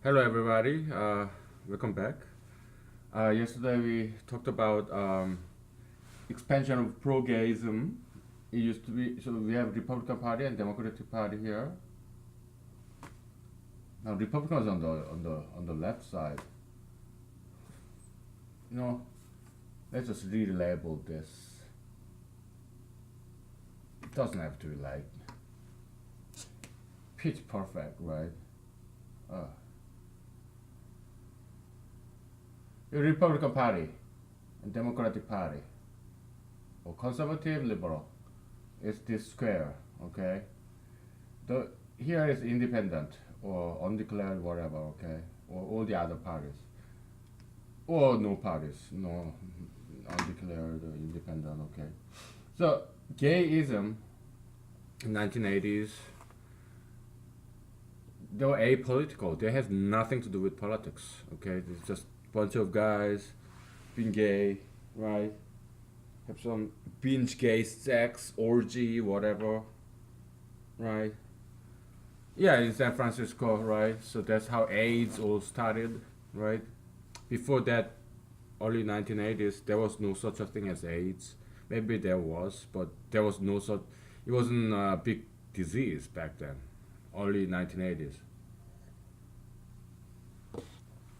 Hello, everybody. Welcome back. Yesterday we talked about expansion of pro-gayism. It used to be so we have Republican Party and Democratic Party here. Now Republicans on the left side. You know, let's just relabel this. It doesn't have to be like pitch perfect, right? Uh, the Republican Party and Democratic Party, or conservative liberal, is this square, okay? The here is independent or undeclared whatever, okay, or all the other parties, or no parties, no undeclared or independent, okay. So gayism in 1980s, they were apolitical. They has nothing to do with politics, okay. It's just a bunch of guys being gay, right? Have some binge gay sex orgy, whatever, right? Yeah, in San Francisco, right? So that's how AIDS all started, right? Before that, early 1980s, there was no such a thing as AIDS. Maybe there was, but there was no such. It wasn't a big disease back then, early 1980s.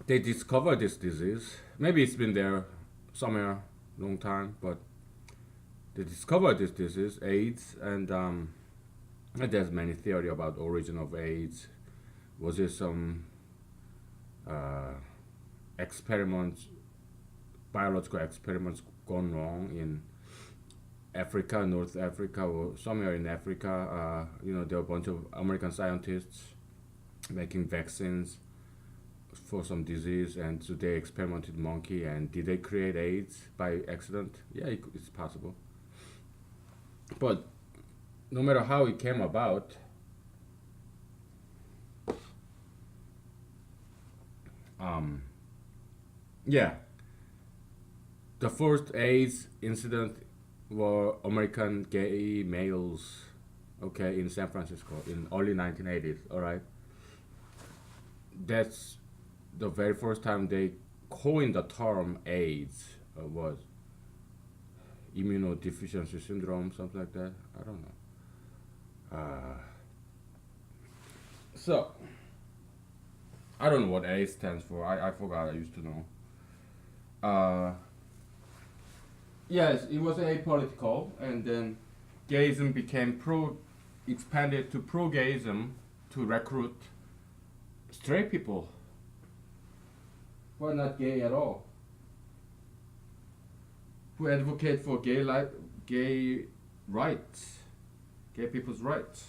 They discovered this disease. Maybe it's been there somewhere long time, but they discovered this disease, AIDS, and there's many theory about origin of AIDS. Was it some uh, experiments, biological experiments gone wrong in Africa, North Africa, or somewhere in Africa? There were a bunch of American scientists making vaccines for some disease, and so they experimented monkey. And did they create AIDS by accident? Yeah, it's possible. But no matter how it came about, um, yeah, the first AIDS incident were American gay males, okay, in San Francisco in early 1980s. All right, that's the very first time they coined the term AIDS. Was immunodeficiency syndrome, something like that. I don't know. So I don't know what A stands for. I forgot. I used to know. Uh, yes, it was apolitical, and then gayism became expanded to pro-gayism to recruit straight people who are not gay at all, who advocate for gay rights, gay people's rights.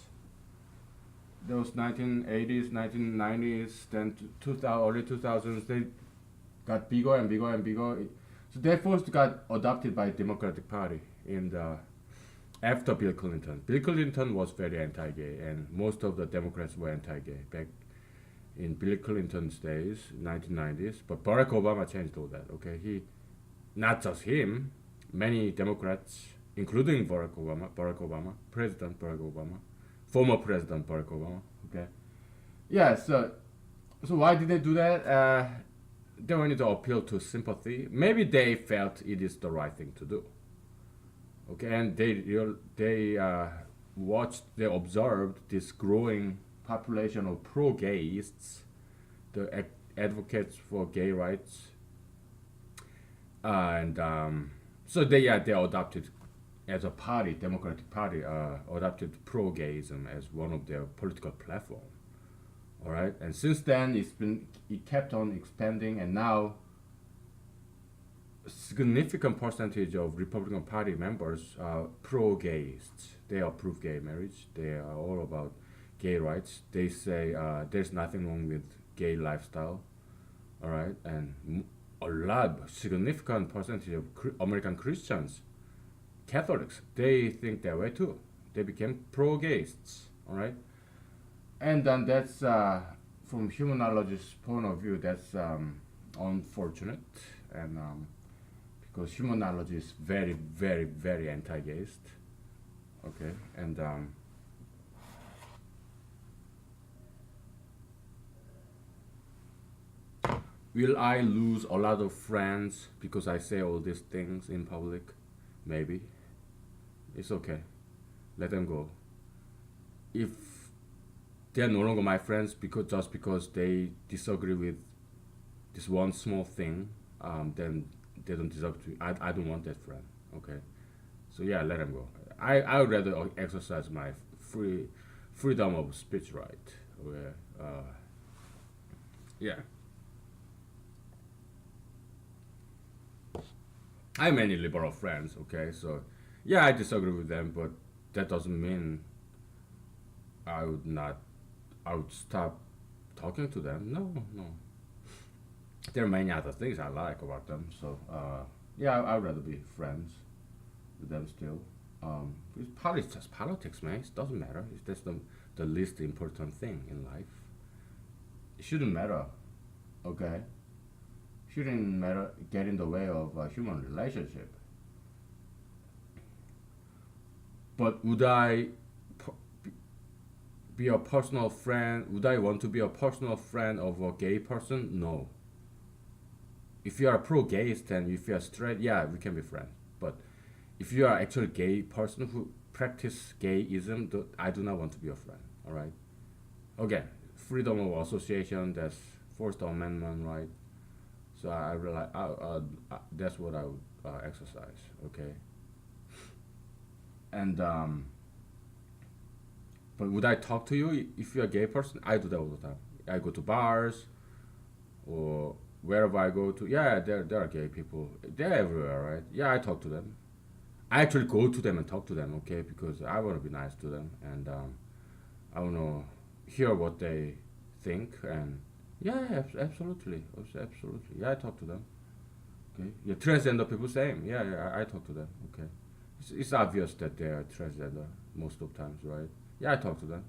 Those 1980s, 1990s, then 2000, early 2000s, they got bigger and bigger and bigger. So they first got adopted by Democratic Party in the after Bill Clinton. Bill Clinton was very anti-gay, and most of the Democrats were anti-gay back in Bill Clinton's days, 1990s. But Barack Obama changed all that. Okay, not just him, many Democrats, including Barack Obama, President Barack Obama, former President Barack Obama. Okay, yeah. So why did they do that? They wanted to appeal to sympathy. Maybe they felt it is the right thing to do. Okay, and they observed this growing population of pro-gayists, the advocates for gay rights, and so they adopted as a party, Democratic Party, adopted pro-gayism as one of their political platform. All right, and since then it kept on expanding, and now a significant percentage of Republican Party members are pro-gayists. They approve gay marriage. They are all about gay rights. They say there's nothing wrong with gay lifestyle. All right, and significant percentage of American Christians, Catholics, they think that way too. They became pro-gayists. All right, and then that's from humanologist's point of view, that's unfortunate, and because humanology is very, very, very anti-gayist. Okay, and Will I lose a lot of friends because I say all these things in public? Maybe. It's okay. Let them go. If they're no longer my friends because they disagree with this one small thing, then they don't deserve to. I don't want that friend. Okay, so yeah, let them go. I would rather exercise my freedom of speech right. Okay, yeah. I have many liberal friends. Okay, so yeah, I disagree with them, but that doesn't mean I would not. I would stop talking to them. No, no. There are many other things I like about them. So yeah, I'd rather be friends with them still. It's politics, just politics, man. It doesn't matter. It's just the least important thing in life. It shouldn't matter, okay? Shouldn't matter. Get in the way of a human relationship. But would I be a personal friend? Would I want to be a personal friend of a gay person? No. If you are pro-gays, then if you are straight, yeah, we can be friends. But if you are actually gay person who practice gayism, I do not want to be a friend. All right. Again, freedom of association. That's First Amendment, right? So I realize that's what I would exercise. Okay. And but would I talk to you if you're a gay person? I do that all the time. I go to bars or wherever I go to. Yeah, there are gay people. They're everywhere, right? Yeah, I talk to them. I actually go to them and talk to them, okay? Because I want to be nice to them and I want to hear what they think and yeah, absolutely, absolutely. Yeah, I talk to them. Okay. Yeah, transgender people same. Yeah, yeah, I talk to them. Okay. It's obvious that they are transgender most of times, right? Yeah, I talk to them.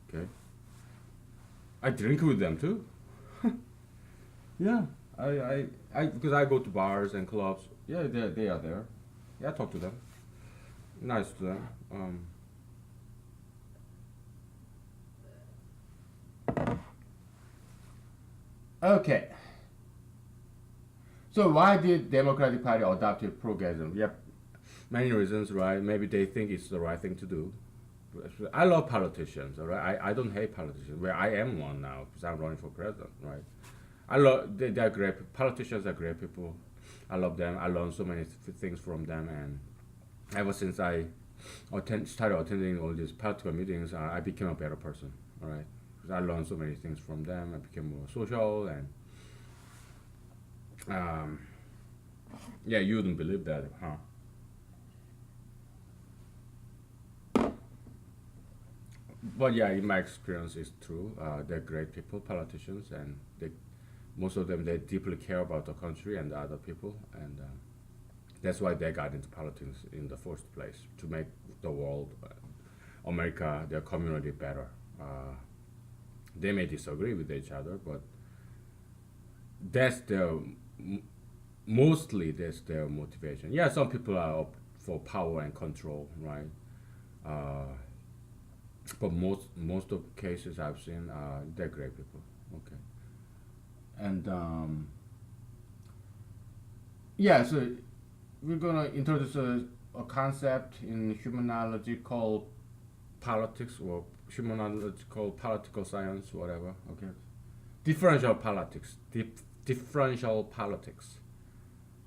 Okay. I drink with them too. Yeah. Because I go to bars and clubs. Yeah, they are there. Yeah, I talk to them. Nice to them. Okay. So why did Democratic Party adopted progressivism? Yep, many reasons, right? Maybe they think it's the right thing to do. I love politicians, all right? I don't hate politicians. Well, I am one now because I'm running for president, right? I love they're great. Politicians are great people. I love them. I learned so many things from them, and ever since I started attending all these political meetings, I became a better person. All right, because I learned so many things from them. I became more social, and um, yeah, you wouldn't believe that, huh? But yeah, in my experience, it's true. They're great people, politicians, and most of them they deeply care about the country and the other people, and that's why they got into politics in the first place to make the world, America, their community better. They may disagree with each other, but that's their mostly that's their motivation. Yeah, some people are up for power and control, right? Uh, but most of the cases I've seen, they're great people. Okay, and yeah, so we're gonna introduce a concept in humanology called politics or humanology called political science, whatever. Okay, differential politics. Differential politics.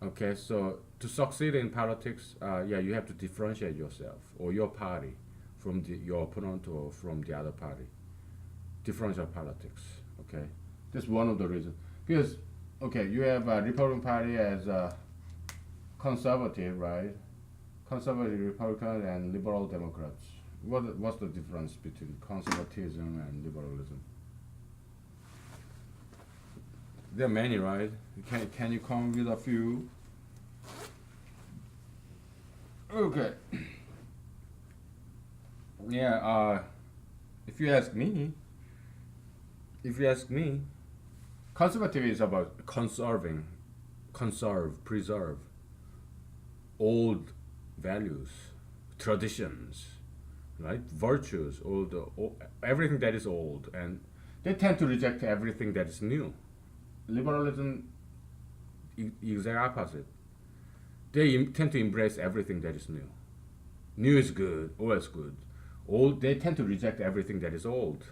Okay, so to succeed in politics, yeah, you have to differentiate yourself or your party from your opponent or from the other party. Differential politics. Okay, that's one of the reasons. Because okay, you have a Republican Party as a conservative, right? Conservative Republican and liberal Democrats. What's the difference between conservatism and liberalism? There are many, right? Can you come with a few? Okay. Yeah. If you ask me, conservative is about preserve old values, traditions, right? Virtues, everything that is old, and they tend to reject everything that is new. liberalism, exact opposite. They tend to embrace everything that is new. New is good, always good. Old, they tend to reject everything that is old.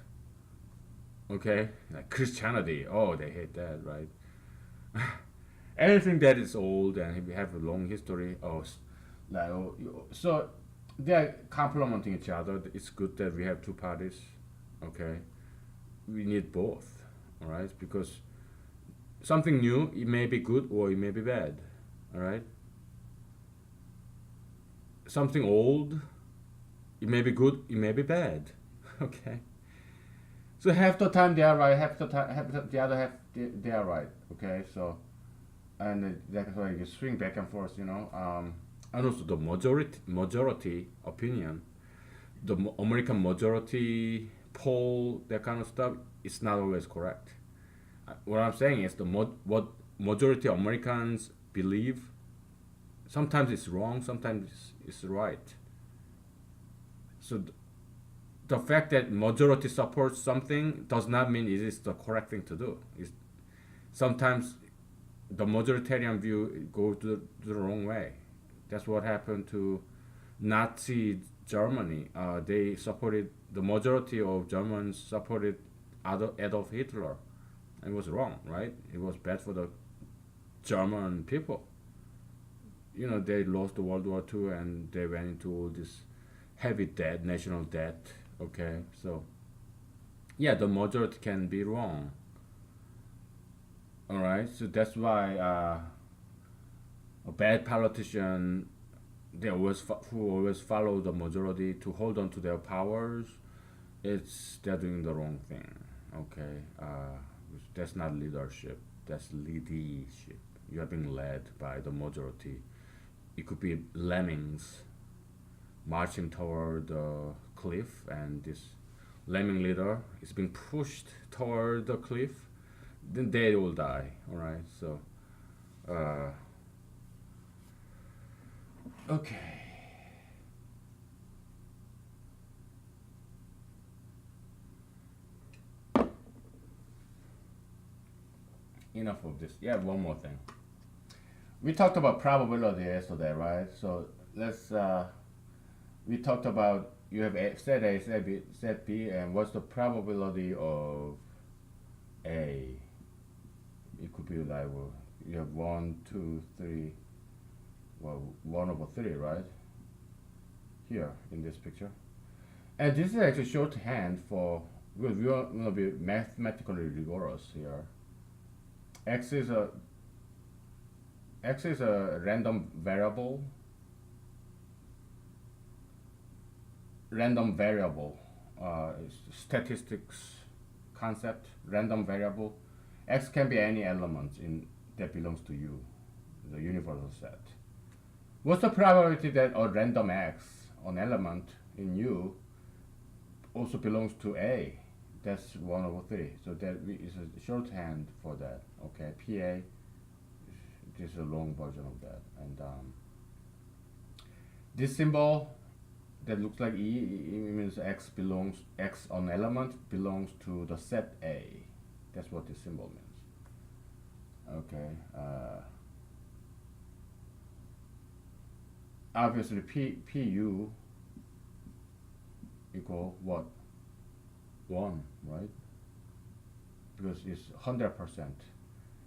Okay, like Christianity, oh, they hate that, right? Anything that is old and we have a long history, oh, like so they are complementing each other. It's good that we have two parties. Okay, we need both. All right, because something new, it may be good or it may be bad. All right, something old, it may be good, it may be bad. Okay, so half the time they are right, half the other half they are right. Okay, so and that's why you swing back and forth, and also the majority opinion, the American majority poll, that kind of stuff, it's not always correct. What I'm saying is what majority Americans believe, sometimes it's wrong, sometimes it's right. So the fact that majority supports something does not mean it is the correct thing to do. Sometimes the majoritarian view goes the wrong way. That's what happened to Nazi Germany. They supported, the majority of Germans supported Adolf Hitler. And it was wrong, right? It was bad for the German people. They lost the World War II and they went into all this heavy debt, national debt. Okay, so yeah, the majority can be wrong. All right, so that's why a bad politician, who always follow the majority to hold on to their powers, they're doing the wrong thing. Okay, that's not leadership. That's leadership. You are being led by the majority. It could be lemmings marching toward the cliff, and this lemming leader is being pushed toward the cliff. Then they will die. All right, so okay. Enough of this. Yeah, one more thing. We talked about probability yesterday, right? So let's we talked about, you have set A, set B, and what's the probability of A? It could be like, well, you have 1, 2, 3, well, 1 over 3, right? Here in this picture. And this is actually shorthand for, we want to be mathematically rigorous here. X is a random variable. Statistics concept. Random variable. X can be any element that belongs to U, the universal set. What's the probability that a random X, an element in U, also belongs to A? That's 1 over 3. So that is a shorthand for that. Okay, PA. This is a long version of that. And this symbol that looks like E, it means X, an element belongs to the set A. That's what this symbol means. Okay. Obviously, PU equal what? 1, right? Because it's 100%.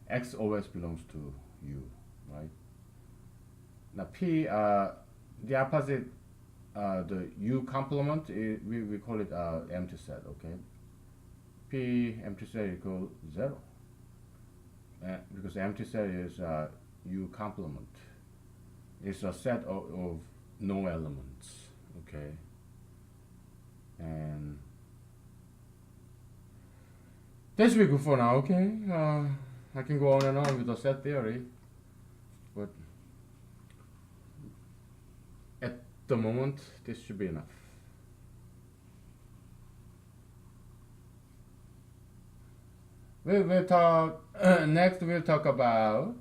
X always belongs to U, right? Now P, the opposite, the U complement, we call it empty set, okay? P empty set equals 0. Because empty set is U complement. It's a set of no elements, okay? And that should be good for now, okay? I can go on and on with the set theory, but at the moment, this should be enough. We'll talk, next we'll talk about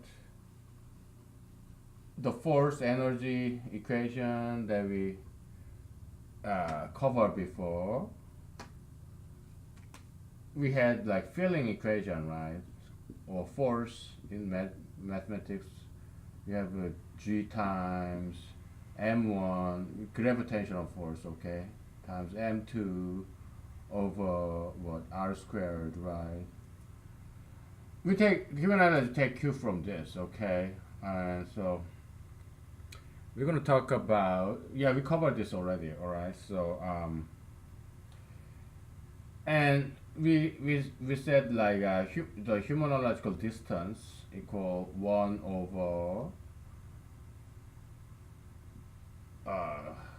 the force energy equation that we covered before. We had like filling equation, right? or force in mathematics. You have G times m1 gravitational force, okay, times m2 over what, r squared, right? We take human analysis take Q from this, okay, and so we're gonna talk about, yeah, we covered this already, all right. So and we said like the humanological distance equal 1 over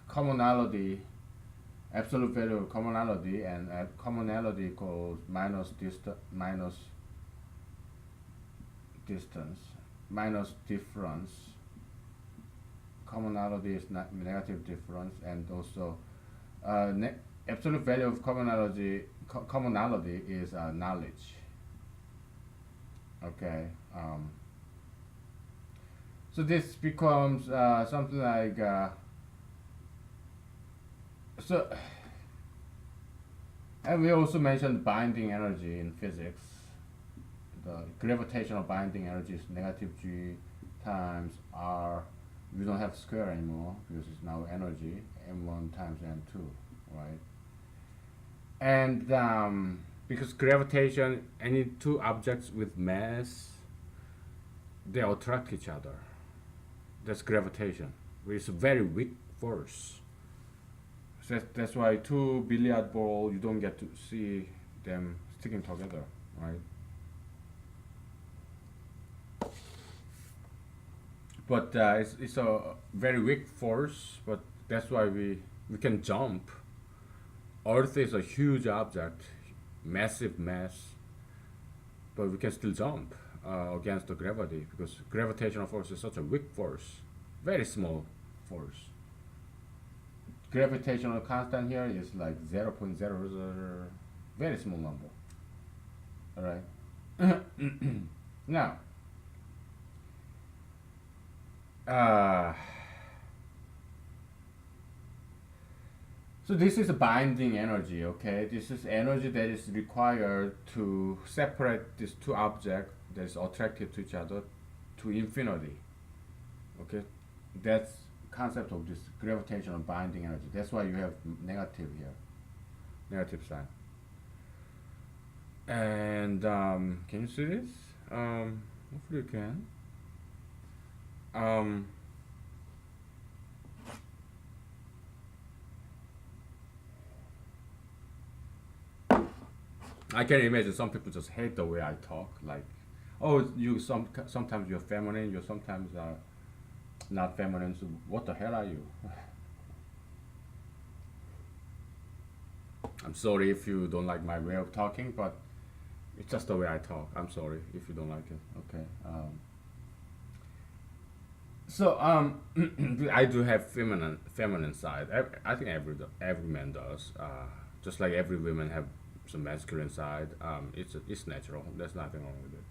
commonality, absolute value of commonality, and commonality equals minus distance minus difference. Commonality is not negative difference, and also absolute value of commonality is knowledge. Okay. So this becomes something like so. And we also mentioned binding energy in physics. The gravitational binding energy is negative g times r. We don't have square anymore because it's now energy, m1 times m2, right? And because gravitation, any two objects with mass, they attract each other. That's gravitation, which is a very weak force. So that's why two billiard balls, you don't get to see them sticking together, right? But it's a very weak force, but that's why we can jump. Earth is a huge object, massive mass, but we can still jump against the gravity because gravitational force is such a weak force, very small force. Gravitational constant here is like 0.00, very small number. All right. Now, so this is a binding energy, okay? This is energy that is required to separate these two objects that is attracted to each other to infinity. Okay, that's concept of this gravitational binding energy. That's why you have negative here, negative sign. And can you see this? Hopefully you can. I can imagine some people just hate the way I talk. Like, oh, sometimes you're feminine, you sometimes are not feminine. So what the hell are you? I'm sorry if you don't like my way of talking, but it's just the way I talk. I'm sorry if you don't like it. Okay. I do have feminine side. I think every man does. Just like every woman have some masculine side. It's natural. There's nothing wrong with it.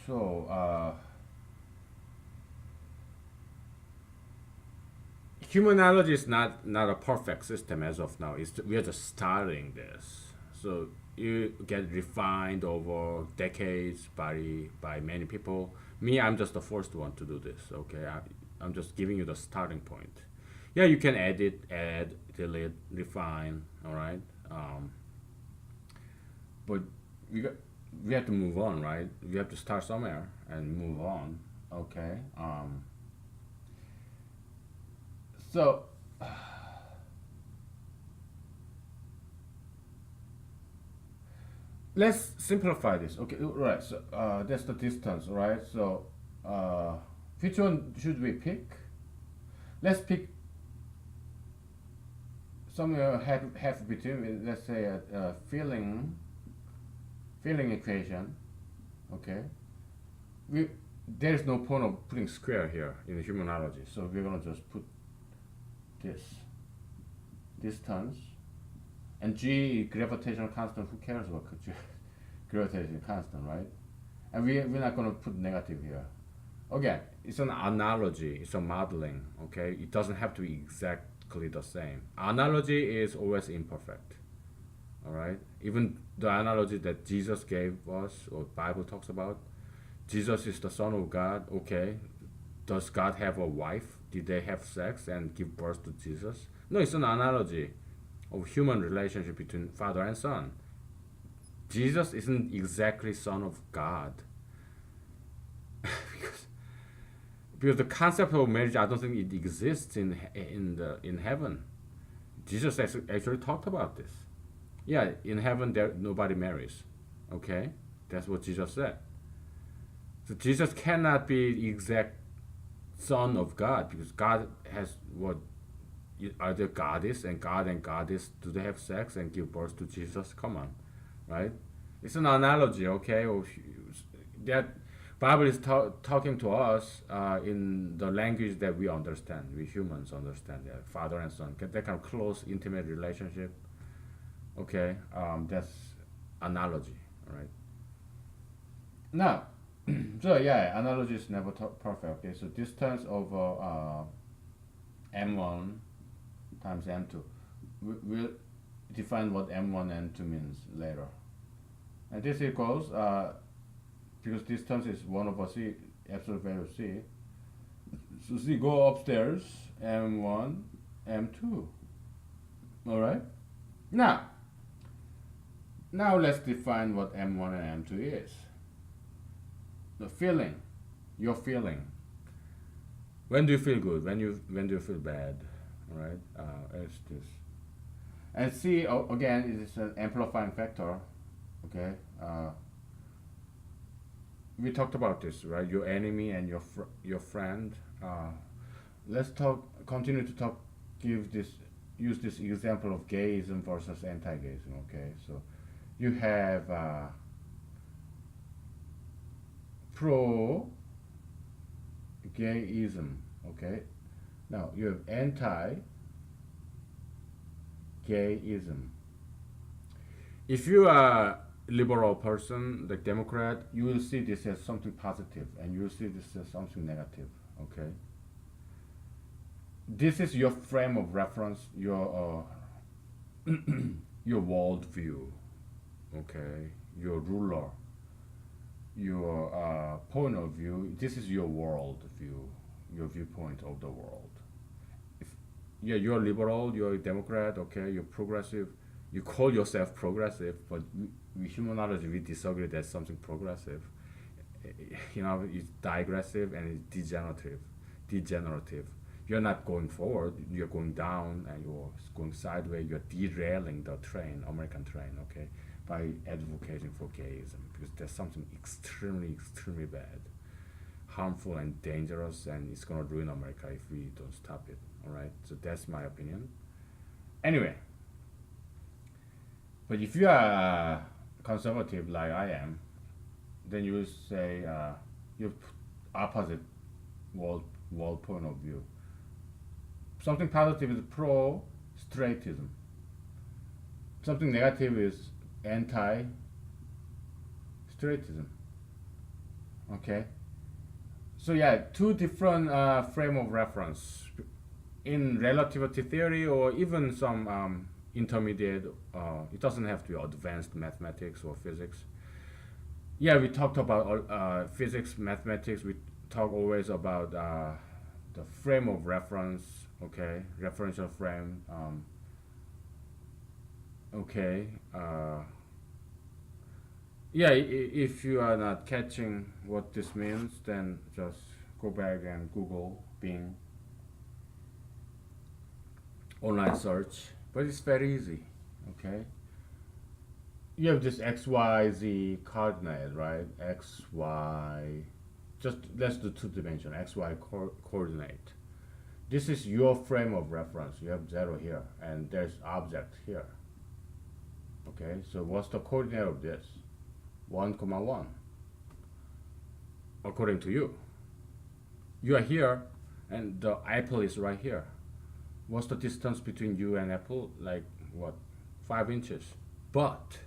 So humanology is not a perfect system as of now. We are just starting this. So you get refined over decades by many people. Me, I'm just the first one to do this. Okay, I'm just giving you the starting point. Yeah, you can edit, add, delete, refine. All right, but we have to move on, right? We have to start somewhere and move on. Okay. So let's simplify this. Okay, right. So that's the distance, right? So which one should we pick? Let's pick somewhere half between. Let's say a feeling equation. Okay. There is no point of putting square here in the humanology, so we're gonna just put this distance, and g gravitational constant. Who cares about gravitational constant, right? And we're not gonna put negative here. Again, it's an analogy. It's a modeling. Okay, it doesn't have to be exactly the same. Analogy is always imperfect. All right. Even the analogy that Jesus gave us, or Bible talks about, Jesus is the Son of God. Okay. Does God have a wife? Did they have sex and give birth to Jesus? No, it's an analogy of human relationship between father and son. Jesus isn't exactly Son of God. because, because the concept of marriage, I don't think it exists in heaven. Jesus actually talked about this. Yeah, in heaven there nobody marries. Okay, that's what Jesus said. So Jesus cannot be the exact Son of God because God has what are the goddess and goddess, do they have sex and give birth to Jesus? Come on, right? It's an analogy, okay? That Bible is talking to us in the language that we understand, we humans understand, that father and son, that kind of close, intimate relationship. Okay, that's analogy, all right? Now, so yeah, analogy is never perfect. Okay, so distance over m1 times m2. We'll define what m1 and m2 means later. And this equals, because distance is 1 over c, absolute value of c. So c go upstairs, m1, m2. Alright? Now let's define what m1 and m2 is. The feeling, your feeling. When do you feel good? When do you feel bad? Alright? It's this. And c, again, is an amplifying factor. Okay, we talked about this, right? Your enemy and your friend. Let's continue to talk. Use this example of gayism versus anti-gayism. Okay, so you have pro-gayism. Okay, now you have anti-gayism. If you are liberal person, like Democrat, you will see this as something positive, and you will see this as something negative. Okay. This is your frame of reference, your world view. Okay, your ruler, your point of view. This is your world view, your viewpoint of the world. If yeah, you're liberal, you're a Democrat. Okay, you're progressive. You call yourself progressive, but we humanology we disagree that's something progressive. You know, it's digressive and it's degenerative. Degenerative. You're not going forward. You're going down, and you're going sideways. You're derailing the train, American train. Okay, by advocating for gayism because there's something extremely, extremely bad, harmful and dangerous, and it's gonna ruin America if we don't stop it. All right. So that's my opinion. Anyway. But if you are conservative like I am, then you will say you opposite world point of view. Something positive is pro straightism. Something negative is anti straightism. Okay. So yeah, two different frame of reference in relativity theory or even some intermediate. It doesn't have to be advanced mathematics or physics. Yeah, we talked about physics, mathematics. We talk always about the frame of reference. Okay, referential frame. Okay. Yeah, if you are not catching what this means, then just go back and Google, Bing, online search. But it's very easy. Okay. You have this x, y, z coordinate, right? X, y. Just let's do two dimension x, y coordinate. This is your frame of reference. You have 0 here, and there's object here. Okay, so what's the coordinate of this? 1, 1. According to you. You are here, and the apple is right here. What's the distance between you and apple? Like what? 5 inches. But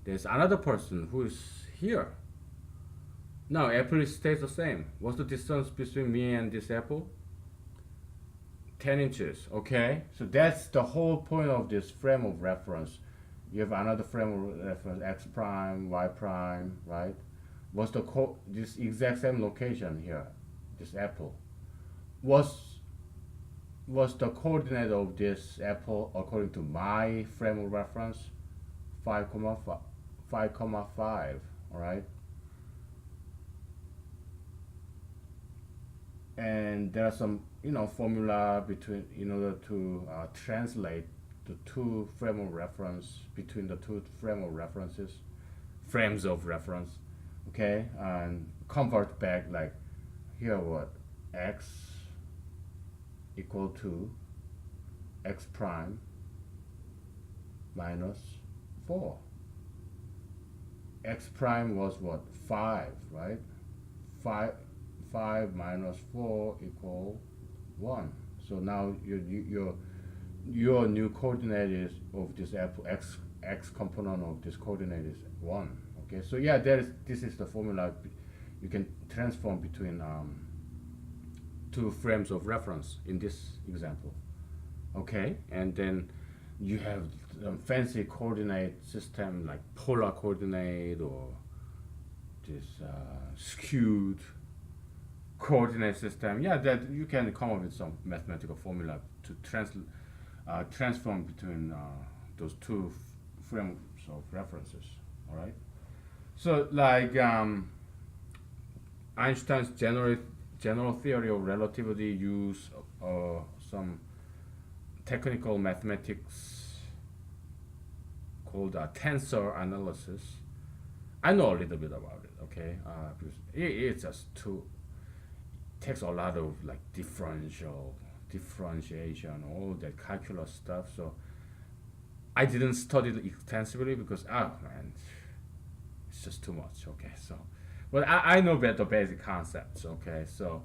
there's another person who is here. Now apple stays the same. What's the distance between me and this apple? 10 inches. Okay, so that's the whole point of this frame of reference. You have another frame of reference x prime, y prime, right? Was the this exact same location here, this apple, was was the coordinate of this apple according to my frame of reference 5 comma 5, 5 comma 5, all right? And there are some formula between in order to translate the two frame of reference between the two frame of references frames of reference, okay, and convert back like here what x equal to x prime minus 4. X prime was what 5, right? 5 5 minus 4 equal 1. So now your new coordinate is of this apple x component of this coordinate is 1. Okay, so yeah, this is the formula you can transform between two frames of reference in this example. Okay, and then you have fancy coordinate system like polar coordinate or this skewed coordinate system. Yeah, that you can come up with some mathematical formula to transform between those two frames of references. All right. So like Einstein's general theory of relativity use some technical mathematics called tensor analysis. I know a little bit about it, okay? Because it's just too takes a lot of like differentiation, all that calculus stuff. So I didn't study it extensively because man, it's just too much. Okay, so but I know better basic concepts. Okay, so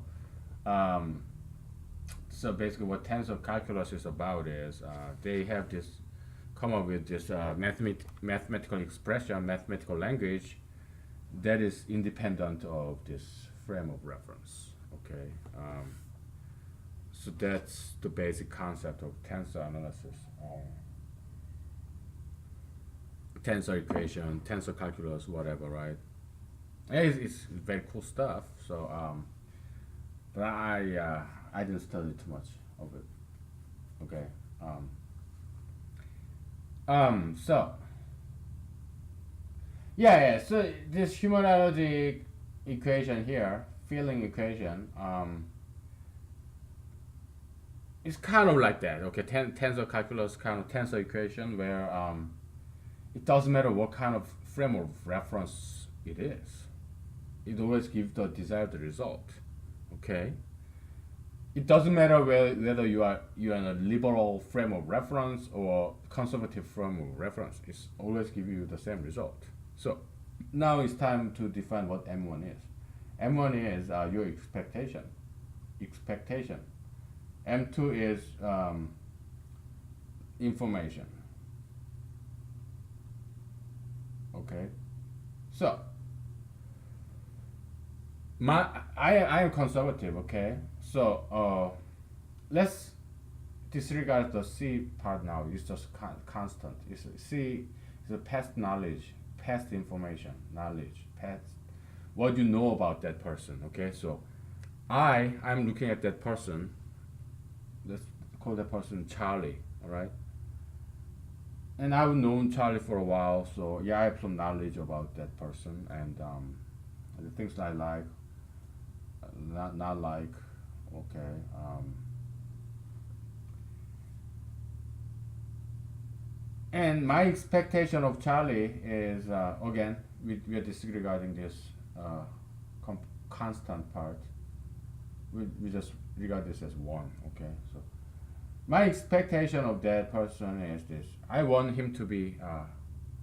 so basically what tensor calculus is about is they have this come up with this mathematical expression, mathematical language that is independent of this frame of reference. Okay, so that's the basic concept of tensor analysis, tensor equation, tensor calculus, whatever, right? It's very cool stuff. So, but I didn't study too much of it. Okay. So yeah. So this humanology equation here, feeling equation, it's kind of like that. Okay, tensor calculus kind of tensor equation where it doesn't matter what kind of frame of reference it is. It always gives the desired result. Okay. It doesn't matter whether you're in a liberal frame of reference or conservative frame of reference. It's always give you the same result. So now it's time to define what M1 is. M1 is your expectation. M2 is information. Okay. So I am conservative. Okay. So let's disregard the C part now. It's just constant. C is a past knowledge, past information, knowledge, past what you know about that person. Okay, so I'm looking at that person. Let's call that person Charlie. All right. And I've known Charlie for a while, so yeah, I have some knowledge about that person and the things I like, not like. Okay. And my expectation of Charlie is again we are disregarding this constant part. We just regard this as one. Okay, so my expectation of that person is this: I want him to be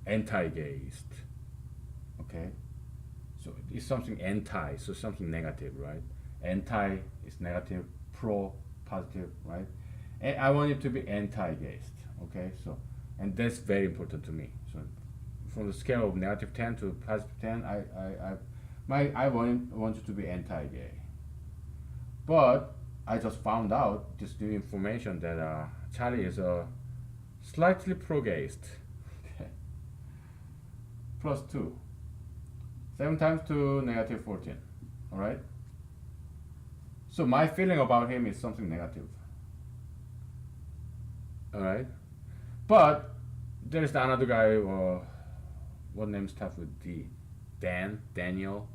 anti-gayist. Okay, so it's something anti, so something negative, right? Anti is negative, pro positive, right? And I want it to be anti-gayist. Okay, so and that's very important to me. So from the scale of negative 10 to positive 10, I want it to be anti-gay. But I just found out this new information that Charlie is a slightly pro-gayist. plus 2. 7 times 2, negative 14. Alright? So my feeling about him is something negative. Alright? But there's another guy, what name starts with D? Daniel.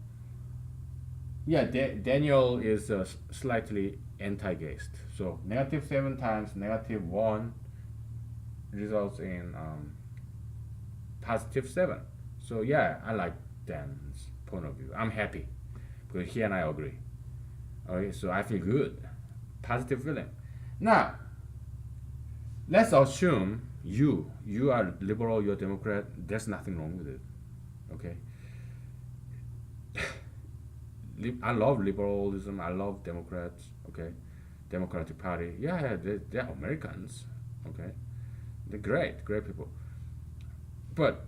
Yeah, Daniel is slightly anti-gayist. So negative 7 times negative 1 results in positive 7. So yeah, I like Dan's point of view. I'm happy because he and I agree. Okay, so I feel good. Positive feeling. Now, let's assume you are liberal, you're Democrat. There's nothing wrong with it. Okay. I love liberalism. I love Democrats. Okay, Democratic Party. Yeah, they're Americans. Okay, they're great people. But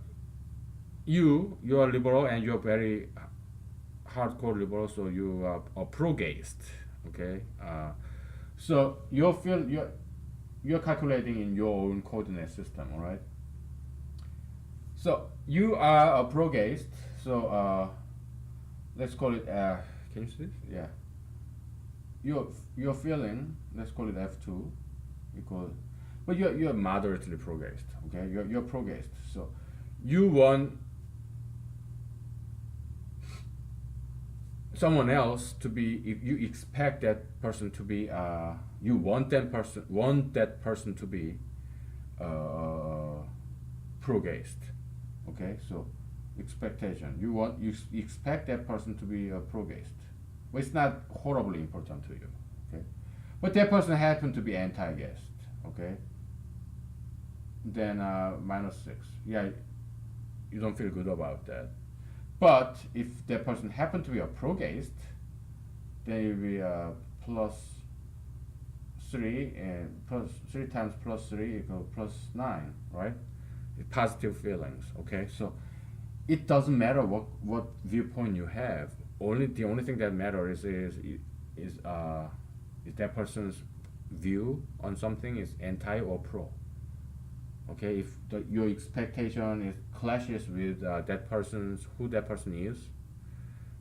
you're liberal and you're very hardcore liberal, so you are a pro-gayist. Okay, so you're calculating in your own coordinate system. All right. So you are a pro-gayist. So let's call it. Can you see this? Yeah. Your feeling. Let's call it F2 equal. But you're moderately pro-gayist. Okay. You're pro-gayist. So you want someone else to be. If you expect that person to be. You want that person to be pro-gayist. Okay. So expectation. You expect that person to be a pro-gayist. Well, it's not horribly important to you. Okay. But that person happened to be anti-gayist. Okay. Then -6. Yeah, you don't feel good about that. But if that person happened to be a pro-gayist, then it will be +3, and plus 3 times +3 equals +9, right? Positive feelings. Okay, so it doesn't matter what viewpoint you have. The only thing that matters is that person's view on something is anti or pro. Okay, if your expectation is clashes with who that person is,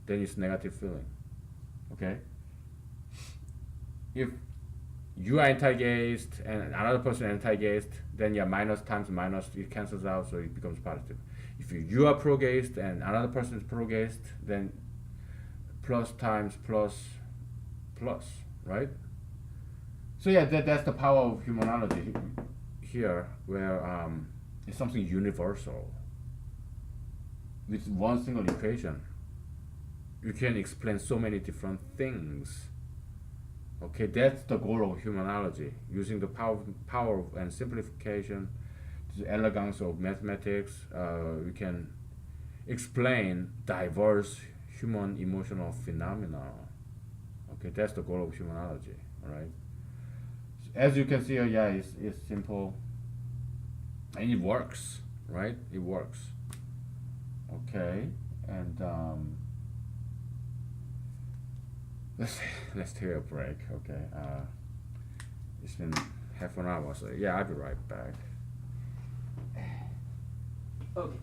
then it's negative feeling. Okay, if you are anti-gayist and another person anti-gayist, then yeah, minus times minus, it cancels out, so it becomes positive. If you are pro-gayist and another person is pro-gayist, then plus times plus, right? So yeah, that's the power of humanology here, where it's something universal. With one single equation, you can explain so many different things. Okay, that's the goal of humanology, using the power and simplification, the elegance of mathematics. We can explain diverse human emotional phenomena. Okay, that's the goal of humanology. All right. So as you can see, yeah, it's simple, and it works, right? It works. Okay, and let's take a break. Okay, it's been half an hour, so yeah, I'll be right back. Okay.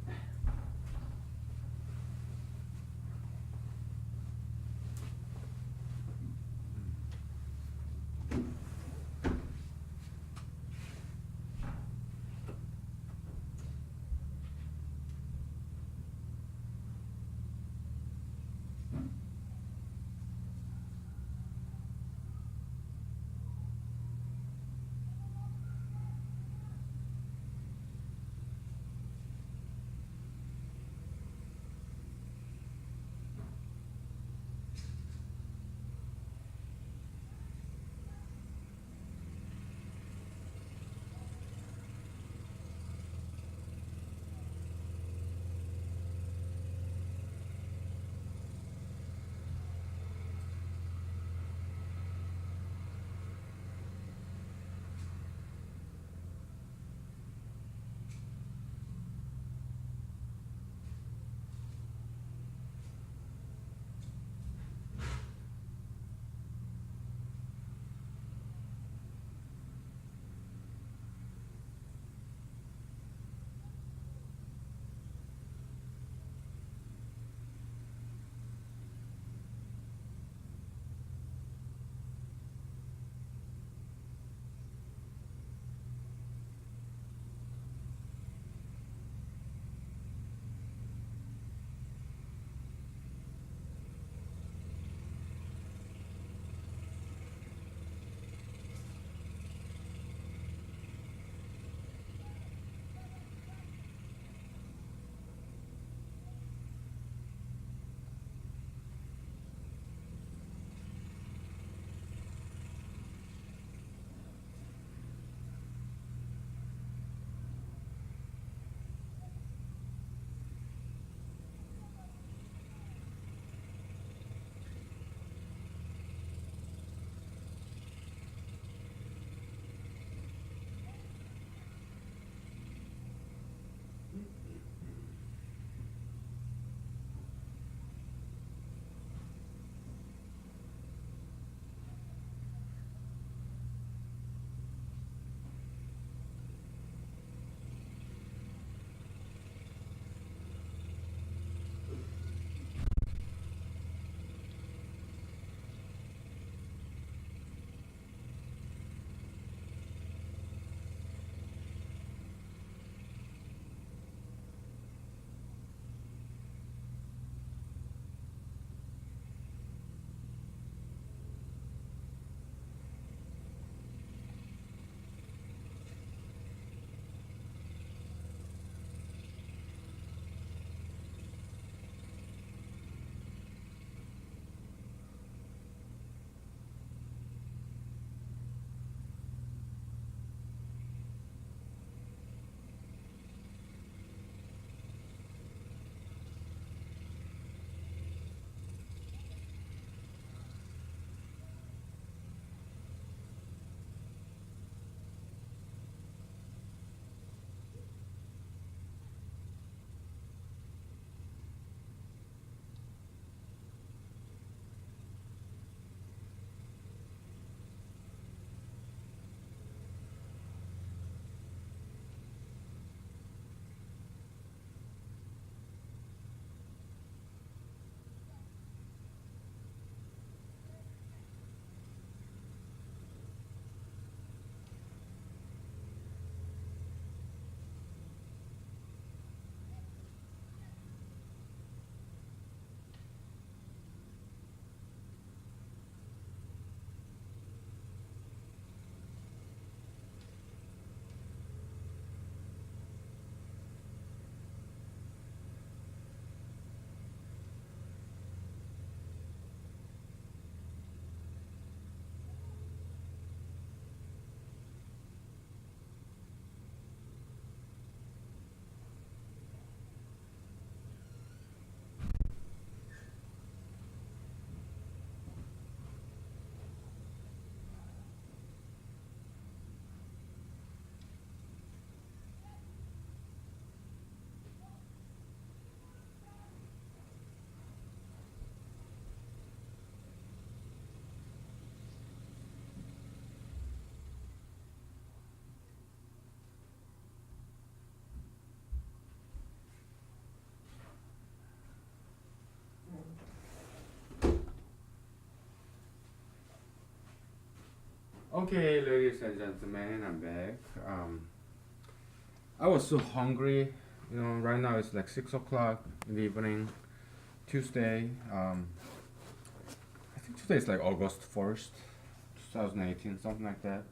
Okay, ladies and gentlemen, I'm back. I was so hungry. Right now it's like 6 o'clock in the evening, Tuesday. I think today is like August 1st, 2018, something like that.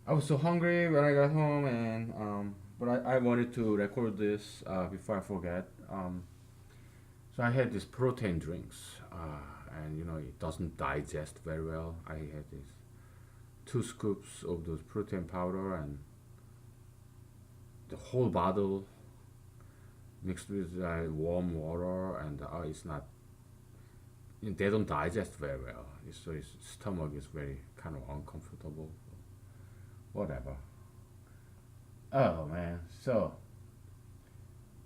I was so hungry when I got home, and but I wanted to record this before I forget. So I had these protein drinks, and it doesn't digest very well. I had these 2 scoops of those protein powder and the whole bottle mixed with warm water, and it's not. They don't digest very well. So his stomach is very kind of uncomfortable. Whatever. Oh man. So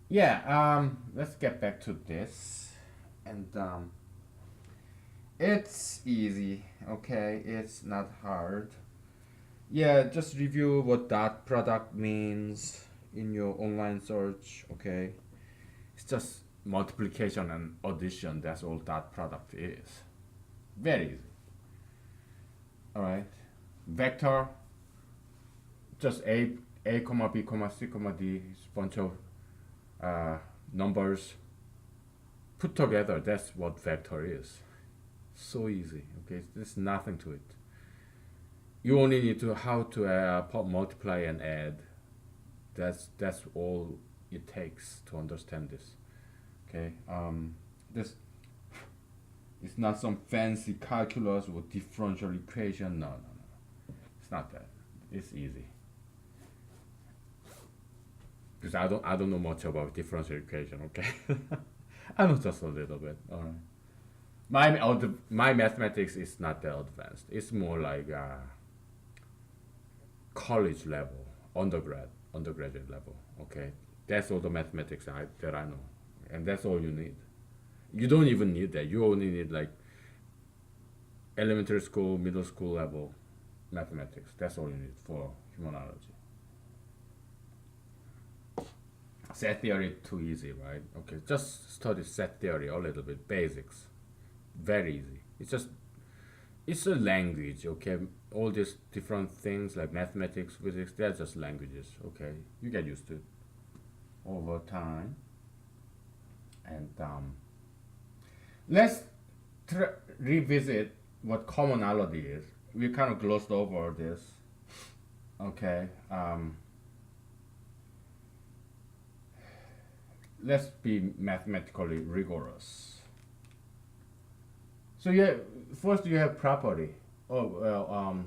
yeah. Let's get back to this, and it's easy. Okay, it's not hard. Yeah, just review what that product means in your online search. Okay, it's just multiplication and addition. That's all that product is. Very easy. All right. Vector, just a comma b comma c comma d, is a bunch of uh, numbers put together. That's what vector is. So easy. Okay, there's nothing to it. You only need to how to multiply and add. That's all it takes to understand this. Okay. This it's not some fancy calculus or differential equation. No, no, no. It's not that. It's easy. Because I don't know much about differential equation. Okay. I know just a little bit. All right. My mathematics is not that advanced. It's more like college level, undergraduate level. Okay, that's all the mathematics that I know, and that's all you need. You don't even need that. You only need like elementary school, middle school level mathematics. That's all you need for humanology. Set theory too easy, right? Okay, just study set theory a little bit, basics. Very easy. It's a language, okay? All these different things like mathematics, physics, they're just languages, okay? You get used to it over time. And let's revisit what commonality is. We kind of glossed over this, okay? Let's be mathematically rigorous. So yeah, first you have property. Oh well,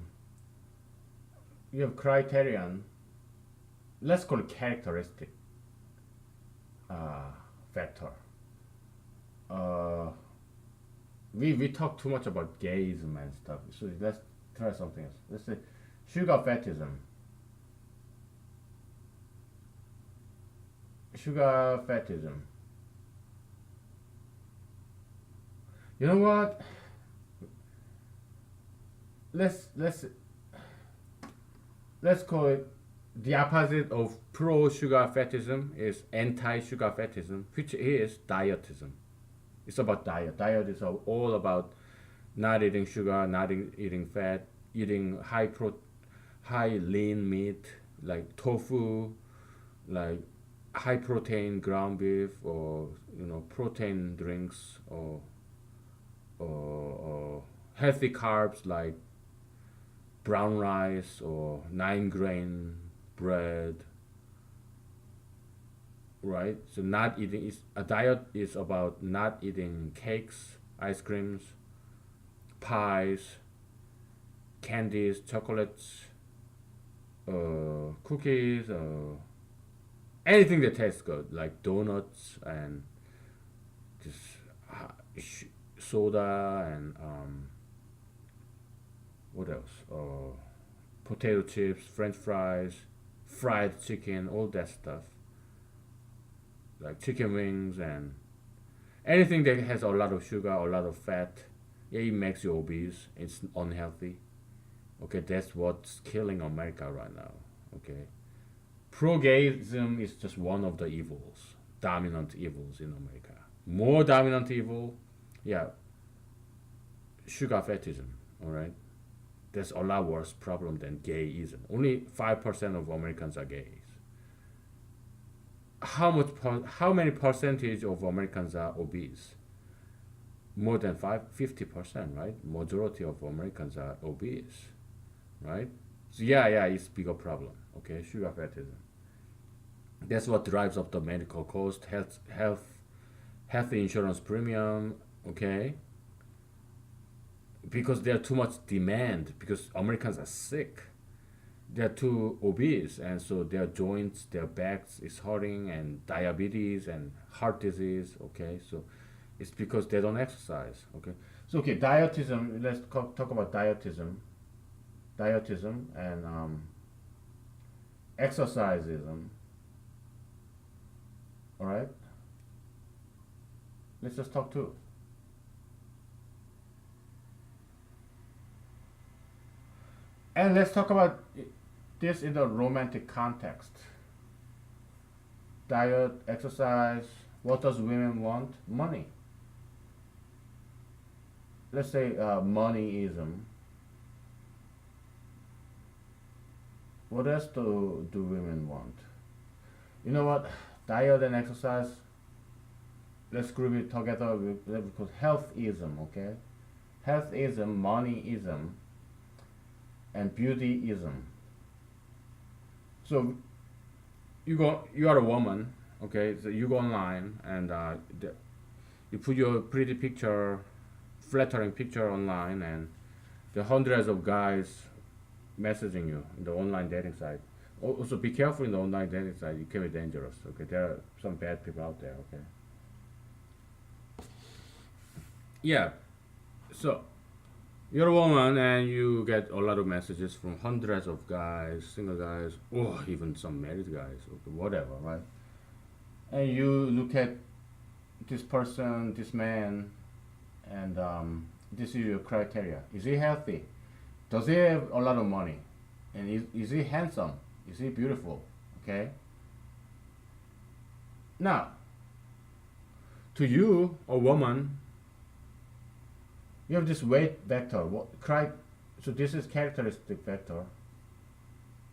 you have criterion. Let's call it characteristic factor. Uh, we talk too much about gayism and stuff. So let's try something else. Let's say sugar fatism. Sugar fatism. You know what? Let's let's let's call it the opposite of pro sugar fatism is anti sugar fatism, which is dietism. It's about diet. Diet is all about not eating sugar, not eating fat, eating high lean meat like tofu, like high protein ground beef, or protein drinks, or healthy carbs like brown rice or 9 grain bread, right? So not eating is a diet is about not eating cakes, ice creams, pies, candies, chocolates, cookies, anything that tastes good, like donuts and just soda and what else? Potato chips, French fries, fried chicken, all that stuff. Like chicken wings and anything that has a lot of sugar, a lot of fat. Yeah, it makes you obese. It's unhealthy. Okay, that's what's killing America right now. Okay, pro-gayism is just one of the evils, dominant evils in America. More dominant evil, yeah, sugar fetishism. All right, That's a lot worse problem than gayism. Only 5% of Americans are gays. How many percentage of Americans are obese? More than 50%, right? Majority of Americans are obese, right? So yeah, it's bigger problem. Okay, sugar fatism. That's what drives up the medical cost, health insurance premium. Okay, because there's too much demand. Because Americans are sick, they're too obese, and so their joints, their backs is hurting, and diabetes and heart disease. Okay, so it's because they don't exercise. Okay, so okay, dietism. Let's talk about dietism and exercisism. All right, let's just talk too. And let's talk about this in the romantic context. Diet, exercise. What does women want? Money. Let's say moneyism. What else do women want? You know what? Diet and exercise. Let's group it together because healthism. Okay, healthism, moneyism, and beautyism. So you are a woman, okay? So you go online and you put your pretty picture, flattering picture online, and the hundreds of guys messaging you in the online dating site. Also, be careful in the online dating site. It can be dangerous. Okay, there are some bad people out there. Okay. Yeah. So you're a woman and you get a lot of messages from hundreds of guys, single guys, or even some married guys, okay, whatever, right? And you look at this person, this man, and this is your criteria. Is he healthy? Does he have a lot of money? And is he handsome? Is he beautiful? Okay. Now, to you, a woman, you have this weight vector. So this is characteristic vector.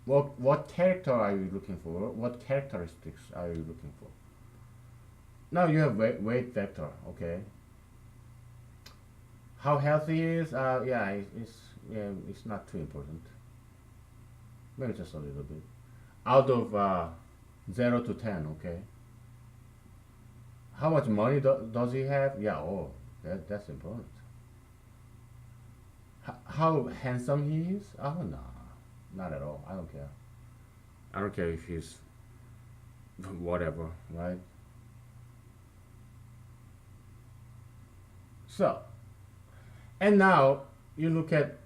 What character are you looking for? What characteristics are you looking for? Now you have weight vector. Okay. How healthy he is? It's not too important. Maybe just a little bit. Out of 0 to 10. Okay. How much money does he have? Yeah. Oh, that's important. How handsome he is? Oh no, not at all. I don't care. I don't care if he's whatever, right? So, and now you look at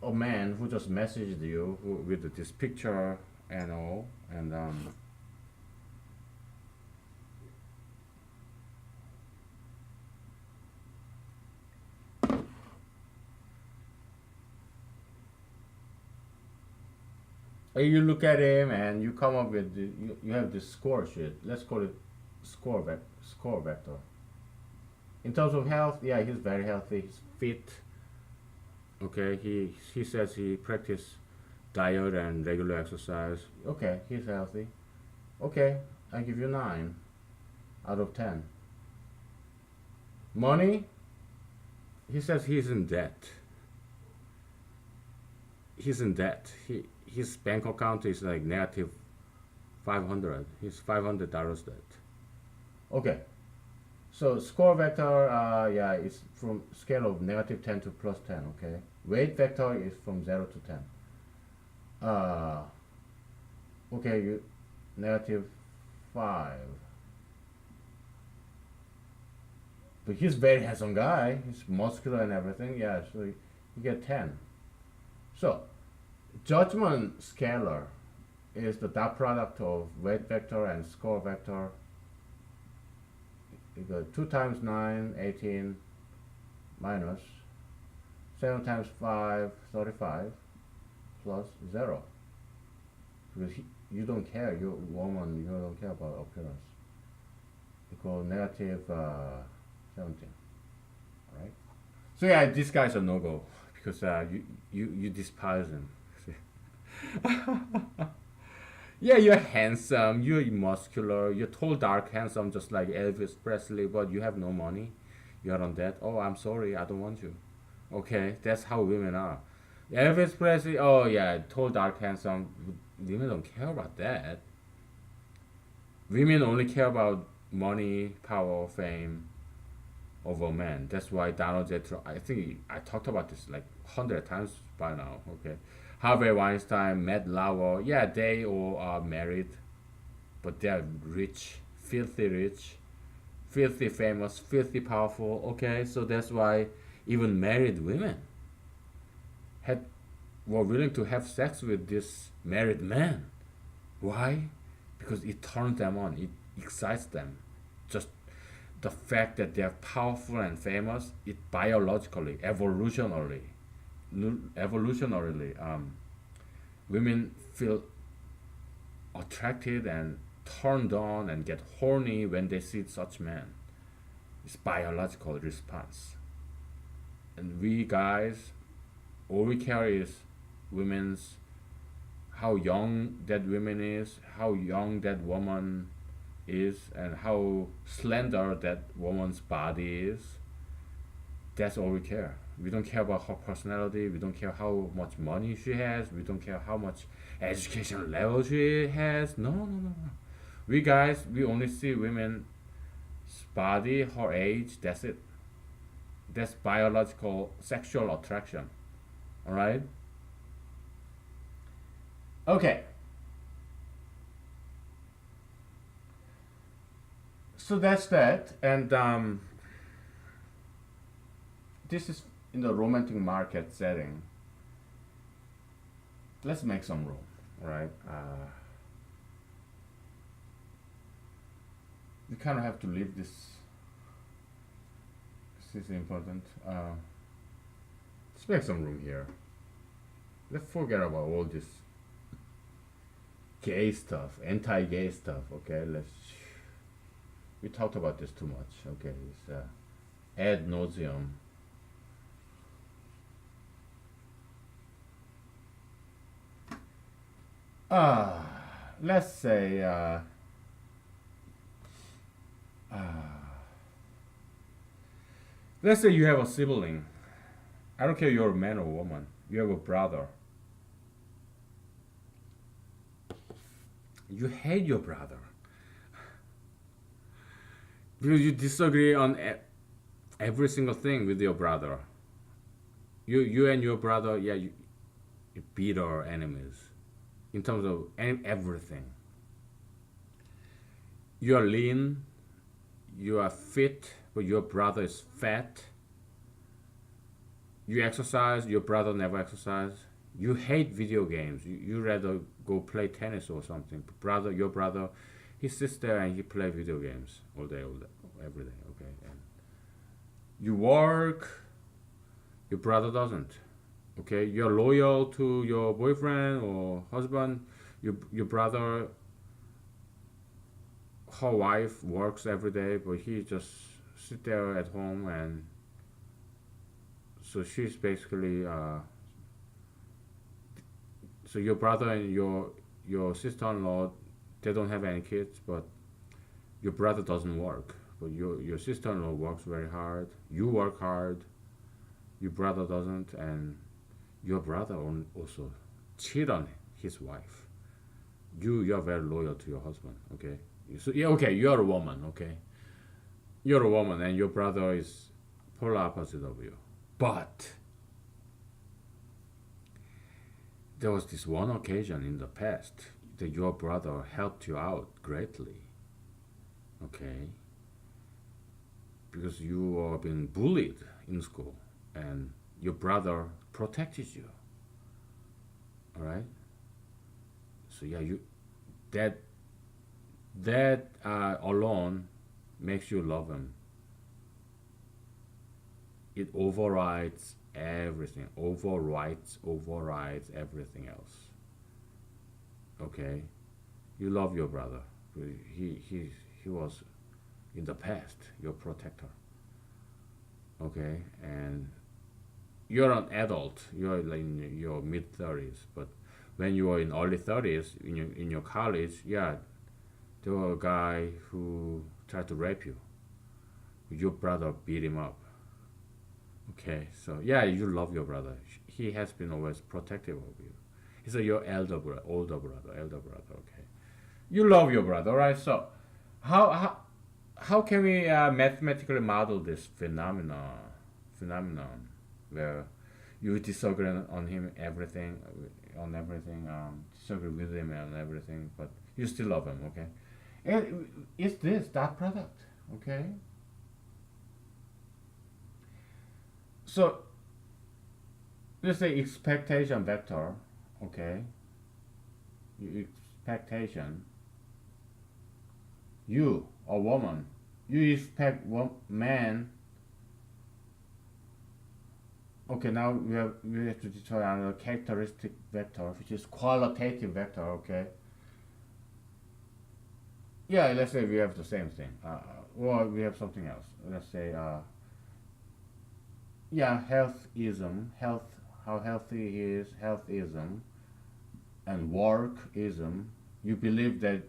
a man who just messaged you with this picture and all, and you look at him and you come up with you have this score sheet. Let's call it score vector. In terms of health, yeah, he's very healthy. He's fit. Okay, he says he practice diet and regular exercise. Okay, he's healthy. Okay, I give you 9 out of 10. Money, he says he's in debt. He's in debt. His bank account is like negative 500. He's $500 debt. Okay. So score vector, yeah, it's from scale of -10 to +10. Okay. Weight vector is from 0 to 10. Okay, you -5. But he's very handsome guy. He's muscular and everything. Yeah, so you get 10. So judgment scalar is the dot product of weight vector and score vector. You go 2 times 9, 18, minus 7 times 5, 35, plus 0. Because you don't care, you're a woman, you don't care about appearance. Equal negative 17. Alright? So yeah, this guy's a no-go. because you despise him. Yeah, you're handsome, you're muscular, you're tall, dark, handsome, just like Elvis Presley, but you have no money. You're on that. Oh, I'm sorry, I don't want you. Okay, that's how women are. Elvis Presley, oh yeah, tall, dark, handsome. Women don't care about that. Women only care about money, power, fame over men. That's why Donald J. Trump, I think I talked about this like 100 times by now. Okay, Harvey Weinstein, Matt Lauer, yeah, they all are married, but they're rich, filthy famous, filthy powerful. Okay, so that's why even married women had were willing to have sex with this married man. Why? Because it turns them on. It excites them. Just the fact that they are powerful and famous, it biologically, evolutionarily, women feel attracted and turned on and get horny when they see such men. It's biological response. And we guys, all we care is women's how young that woman is, how young that woman is, and how slender that woman's body is. That's all we care. We don't care about her personality. We don't care how much money she has. We don't care how much education level she has. No, no, no, no. We guys, we only see women's body, her age. That's it. That's biological sexual attraction. All right. Okay. So that's that, and this is in the romantic market setting. Let's make some room, all right? We kind of have to leave this. This is important. Let's make some room here. Let's forget about all this gay stuff, anti-gay stuff. Okay, let's. We talked about this too much. Okay, it's ad nauseum. Ah, let's say uh, let's say you have a sibling. I don't care you're a man or woman. You have a brother. You hate your brother because you disagree on every single thing with your brother. You and your brother, yeah, you bitter enemies in terms of everything. You are lean, you are fit, but your brother is fat. You exercise, your brother never exercise. You hate video games. You rather go play tennis or something. Your brother, he sits there and he play video games all day, every day. Okay, and you work. Your brother doesn't. Okay, you're loyal to your boyfriend or husband. Your brother, her wife works every day, but he just sit there at home, and so she's basically so your brother and your sister-in-law, they don't have any kids, but your brother doesn't work, but your sister-in-law works very hard. You work hard, your brother doesn't, and your brother also cheat on his wife. You're very loyal to your husband. Okay, so yeah, okay, you're a woman. Okay, you're a woman, and your brother is polar opposite of you, but there was this one occasion in the past that your brother helped you out greatly. Okay, because you were being bullied in school, and your brother protected you. All right. So yeah, that alone makes you love him. It overrides everything else. Okay, you love your brother. He was in the past your protector. Okay, and you're an adult. You're like in your mid 30s, but when you were in early 30s in your college, yeah, there was a guy who tried to rape you. Your brother beat him up. Okay, so yeah, you love your brother. He has been always protective of you. He's your elder brother, elder brother. Okay, you love your brother, right? So, how how how can we mathematically model this phenomenon where you disagree on him everything, disagree with him on everything, but you still love him, okay? And it's this dot product, okay? So let's say expectation vector, okay? Expectation, you a woman, you expect one man. Okay, now we have to determine another characteristic vector, which is qualitative vector. Okay, yeah. Let's say we have the same thing, or we have something else. Let's say, yeah, healthism, health, how healthy he is, healthism, and workism. You believe that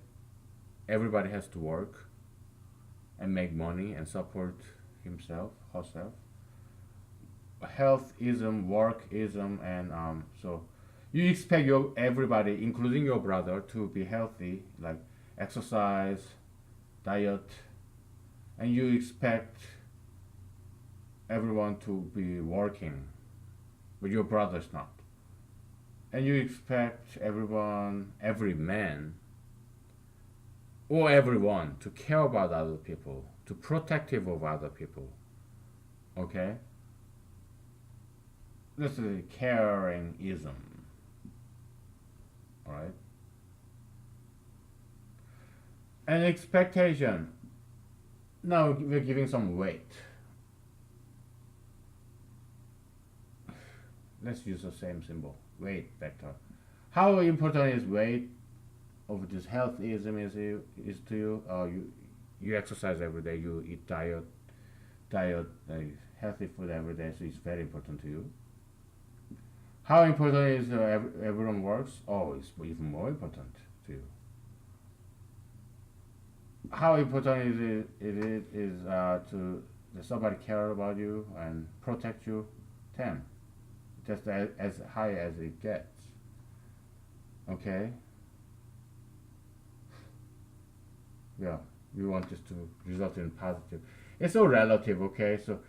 everybody has to work and make money and support himself, herself. Healthism, workism, and so you expect your everybody, including your brother, to be healthy, like exercise, diet, and you expect everyone to be working, but your brother's not. And you expect everyone, every man or everyone, to care about other people, to protective of other people. Okay, this is caringism. All right, and expectation. Now we're giving some weight. Let's use the same symbol, weight vector. How important is weight of this healthism is to you? You exercise every day. You eat healthy food every day. So it's very important to you. How important is everyone works? Oh, it's even more important to you. How important is to that somebody care about you and protect you? 10. Just as high as it gets. Okay? Yeah, we want this to result in positive. It's all relative, okay? So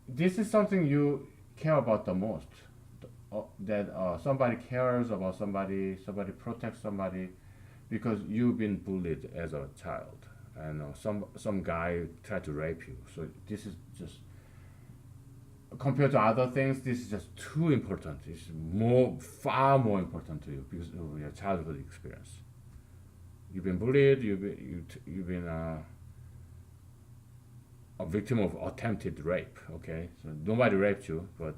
this is something you care about the most. That somebody cares about somebody, somebody protects somebody because you've been bullied as a child, and some guy tried to rape you. So this is just compared to other things, this is just too important. It's far more important to you because of your childhood experience. You've been bullied. You've been a victim of attempted rape. Okay, so nobody raped you, but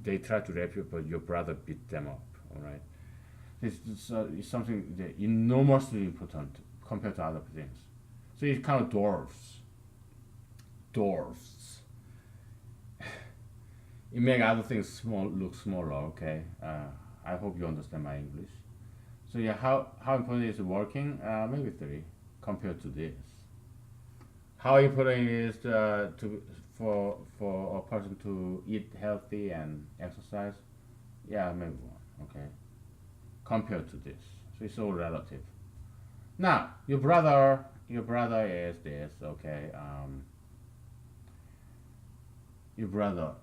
they tried to rape you, but your brother beat them up. All right, it's something that enormously important compared to other things. So it kind of dwarfs. It makes other things look smaller. Okay, I hope you understand my English. So yeah, how important is working? Maybe 3 compared to this. How important is to for a person to eat healthy and exercise? Yeah, maybe 1. Okay, compared to this, so it's all relative. Now your brother is this. Okay, your brother,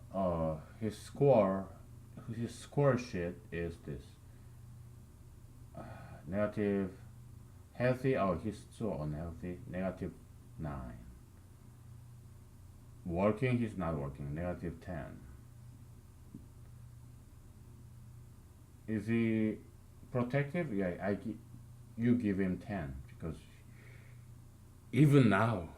his score sheet is this. Negative, healthy. Oh, he's so unhealthy. -9. Working, he's not working. -10. Is he protective? Yeah, you give him 10 because even now,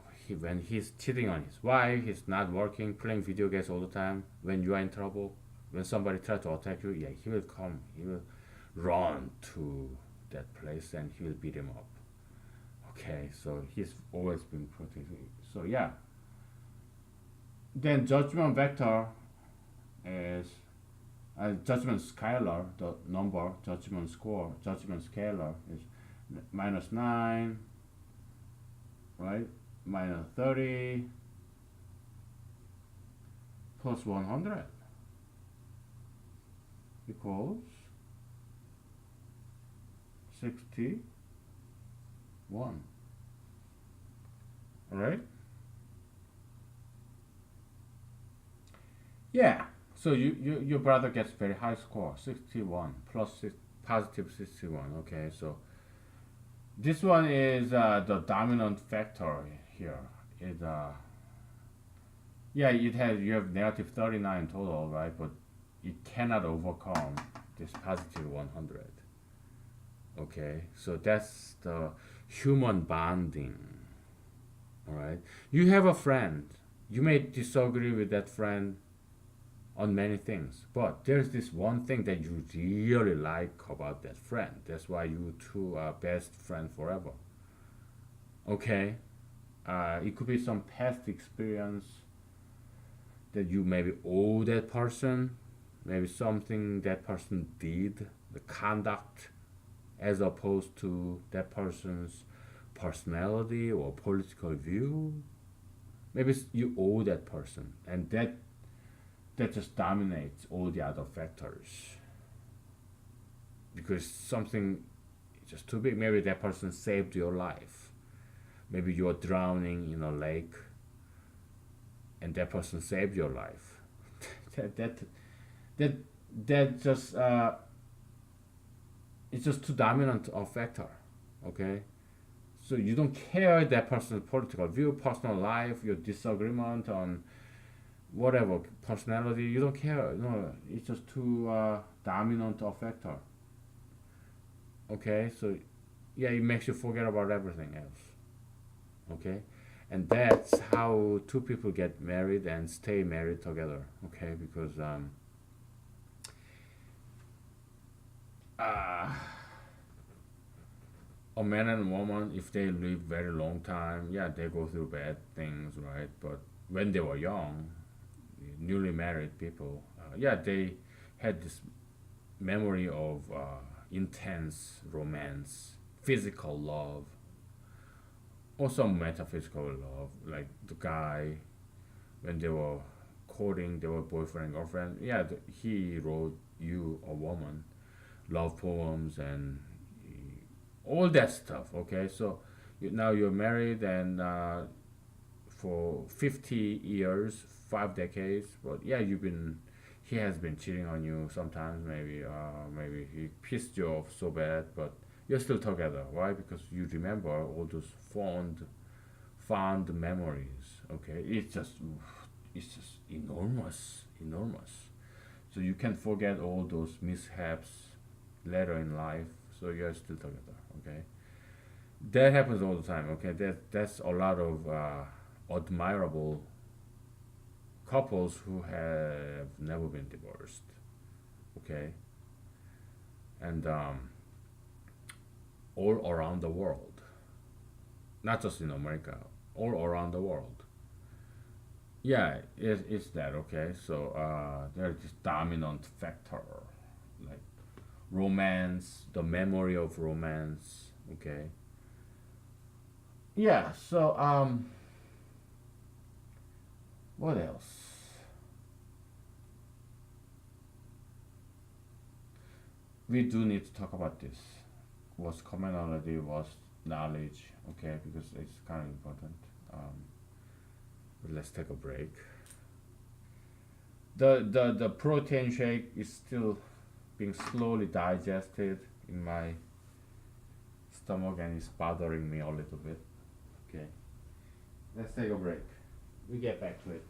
when he's cheating on his wife, he's not working, playing video games all the time. When you are in trouble, when somebody tries to attack you, yeah, he will come. He will run to that place and he will beat him up. Okay, so he's always been protecting. So yeah. Then judgment vector. is judgment scalar, the number, judgment score, judgment scalar is minus 9, right? Minus 30 plus 100 equals 61. All right? Yeah. So your brother gets very high score, 61 plus positive 61. Okay, so this one is the dominant factor here. It yeah, you have negative 39 total, right? But it cannot overcome this positive 100. Okay, so that's the human bonding. All right, you have a friend. You may disagree with that friend on many things, but there's this one thing that you really like about that friend. That's why you two are best friends forever. Okay, it could be some past experience that you maybe owe that person, maybe something that person did, the conduct, as opposed to that person's personality or political view. Maybe you owe that person, and that just dominates all the other factors because something is just too big. Maybe that person saved your life. Maybe you're drowning in a lake, and that person saved your life. that that that that just it's just too dominant a factor. Okay, so you don't care that person's political view, personal life, your disagreement on whatever personality. You don't care. No, it's just too dominant a factor. Okay, so yeah, it makes you forget about everything else. Okay, and that's how two people get married and stay married together. Okay, because uh, a man and woman, if they live very long time, yeah, they go through bad things, right? But when they were young, newly married people, yeah, they had this memory of intense romance, physical love, or some metaphysical love, like the guy when they were courting, they were boyfriend and girlfriend. Yeah, he wrote you a woman love poems and all that stuff. Okay, so now you're married and for 50 years, 5 decades. But yeah, he has been cheating on you sometimes. Maybe he pissed you off so bad, but you're still together. Why? Because you remember all those fond memories. Okay, it's just enormous. So you can forget all those mishaps later in life. So you're still together. Okay, that happens all the time. Okay, that's a lot of admirable couples who have never been divorced. Okay, and all around the world, not just in America, all around the world. Yeah, it's that. Okay, so there's this dominant factor, like romance, the memory of romance. Okay. Yeah. So what else? We do need to talk about this. What's commonality, what's knowledge? Okay, because it's kind of important. But let's take a break. The protein shake is still being slowly digested in my stomach and it's bothering me a little bit. Okay, let's take a break. We get back to it.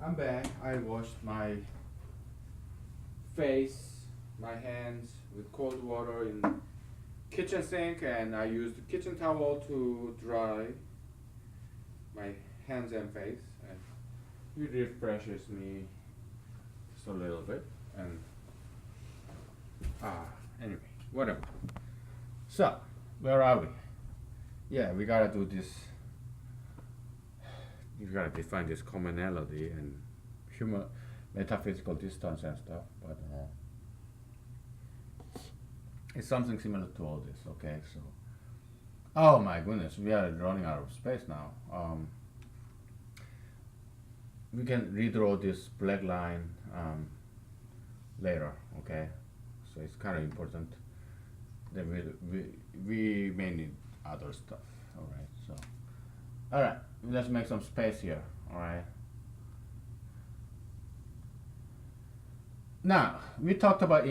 I'm back. I washed my face, my hands with cold water in kitchen sink, and I used kitchen towel to dry my hands and face, and it refreshes me just a little bit. And anyway, whatever. So, where are we? Yeah, we gotta do this. You gotta define this commonality and human metaphysical distance and stuff, but it's something similar to all this. Okay, so oh my goodness, we are running out of space now. We can redraw this black line later. Okay, so it's kind of important. Then we may need other stuff. All right, so all right, let's make some space here. All right. Now we talked about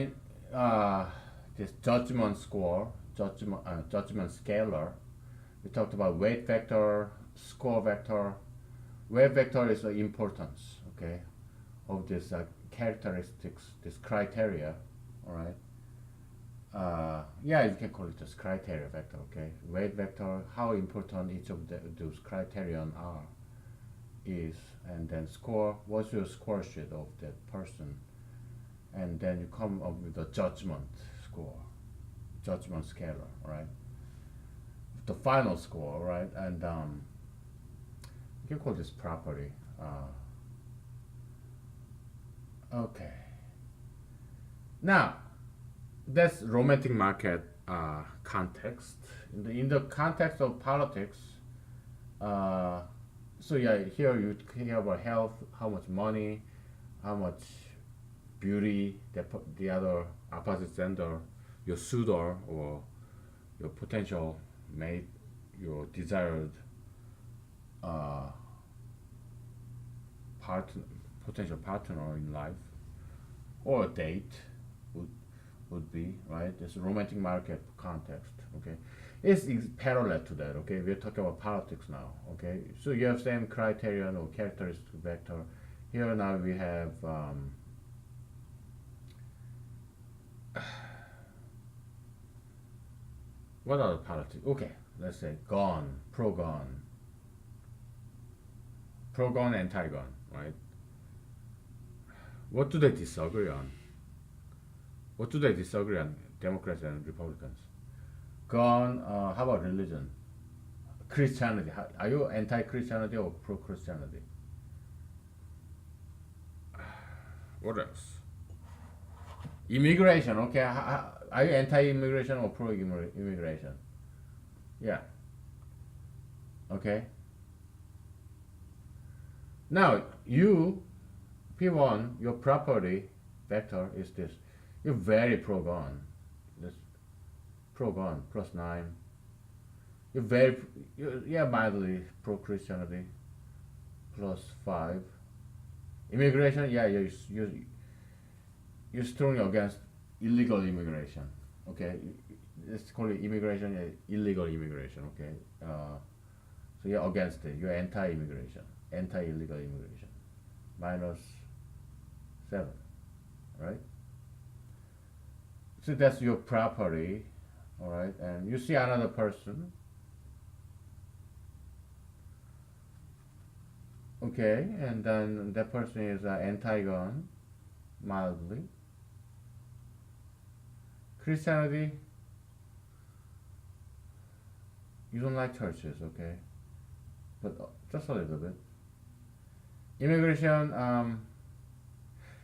this judgment score, judgment scalar. We talked about weight vector, score vector. Weight vector is the importance, okay, of this characteristics, this criteria. All right. Yeah, you can call it just criteria vector. Okay. Weight vector, how important each of those criterion are is, and then score. What's your score sheet of that person? And then you come up with a judgment score, judgment scalar, right? The final score, right? And you can call this property. Okay. Now, that's romantic market context. In the context of politics, so yeah, here you hear about health, how much money, how much beauty, the other opposite gender, your suitor or your potential mate, your desired partner, potential partner in life, or a date would be right. This romantic market context. Okay, it's parallel to that. Okay, we're talking about politics now. Okay, so you have same criterion or characteristic vector. Here now we have. What are the politics? Okay, let's say gun, pro-gun, pro-gun, anti-gun, right? What do they disagree on? What do they disagree on, Democrats and Republicans? Gun, how about religion? Christianity. Are you anti-Christianity or pro-Christianity? What else? Immigration, okay. Are you anti-immigration or pro-immigration? Yeah. Okay. Now, you, P1, your property vector is this. You're very pro-gun. This pro-gun, +9. You're mildly pro-Christianity, +5. Immigration, yeah, you're strongly against illegal immigration. Okay, let's call it immigration, illegal immigration. Okay, so you're against it. You're anti-immigration, anti-illegal immigration. -7, right? So that's your property, all right. And you see another person. Okay, and then that person is anti-gun, mildly. Christianity, you don't like churches, okay, but just a little bit. Immigration,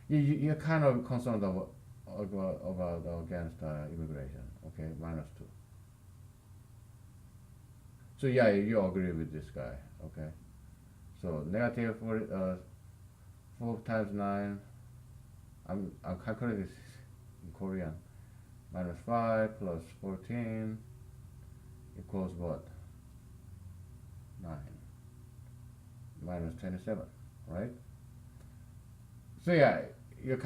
you're kind of concerned about against immigration, okay, -2. So yeah, you agree with this guy, okay. So negative 4 times 9. I'm calculating this in Korean. -5 plus 14 equals what? 9 -27, right? So yeah, you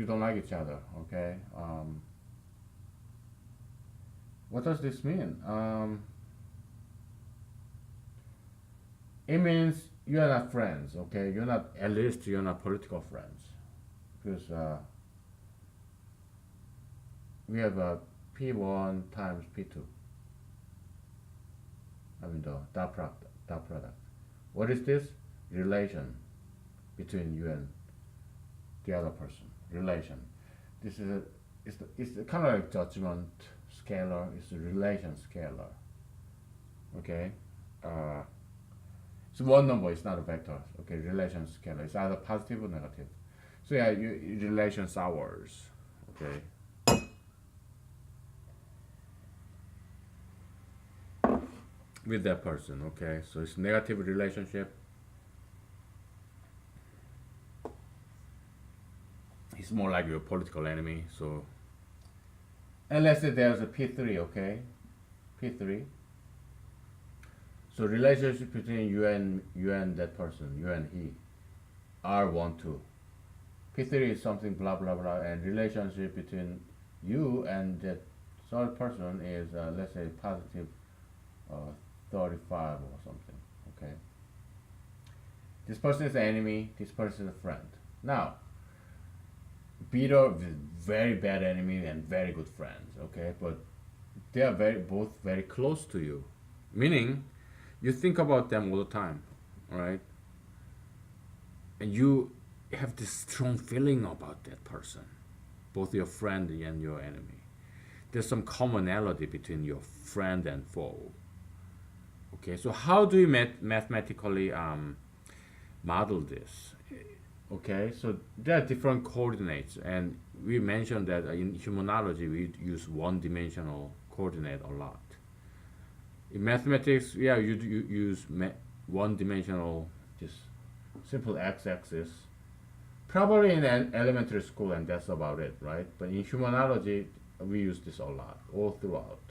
don't like each other, okay? What does this mean? It means you are not friends, okay? You're not, at least you're not political friends. Because we have P1 times P2. I mean the dot product. What is this? Relation between you and the other person. Relation. This is a, it's kind of like judgment scalar. It's a relation scalar. Okay. Uh, it's one number. It's not a vector. Okay. Relation scalar. It's either positive or negative. So yeah, relations hours. Okay. With that person. Okay. So it's negative relationship. He's more like your political enemy. So, and let's say there's a P3, okay? P3. So relationship between you and that person, you and he, R12. P3 is something blah blah blah, and relationship between you and that third person is let's say positive uh, 35 or something. Okay. This person is an enemy. This person is a friend. Now bitter, very bad enemy and very good friends, okay, but they are both very close to you, meaning you think about them all the time, right? And you have this strong feeling about that person, both your friend and your enemy. There's some commonality between your friend and foe. Okay, so how do you mathematically model this? Okay, so there are different coordinates, and we mentioned that in humanology we use one-dimensional coordinate a lot. In mathematics, yeah, you use one-dimensional, just simple x-axis. Probably in elementary school, and that's about it, right? But in humanology, we use this a lot, all throughout.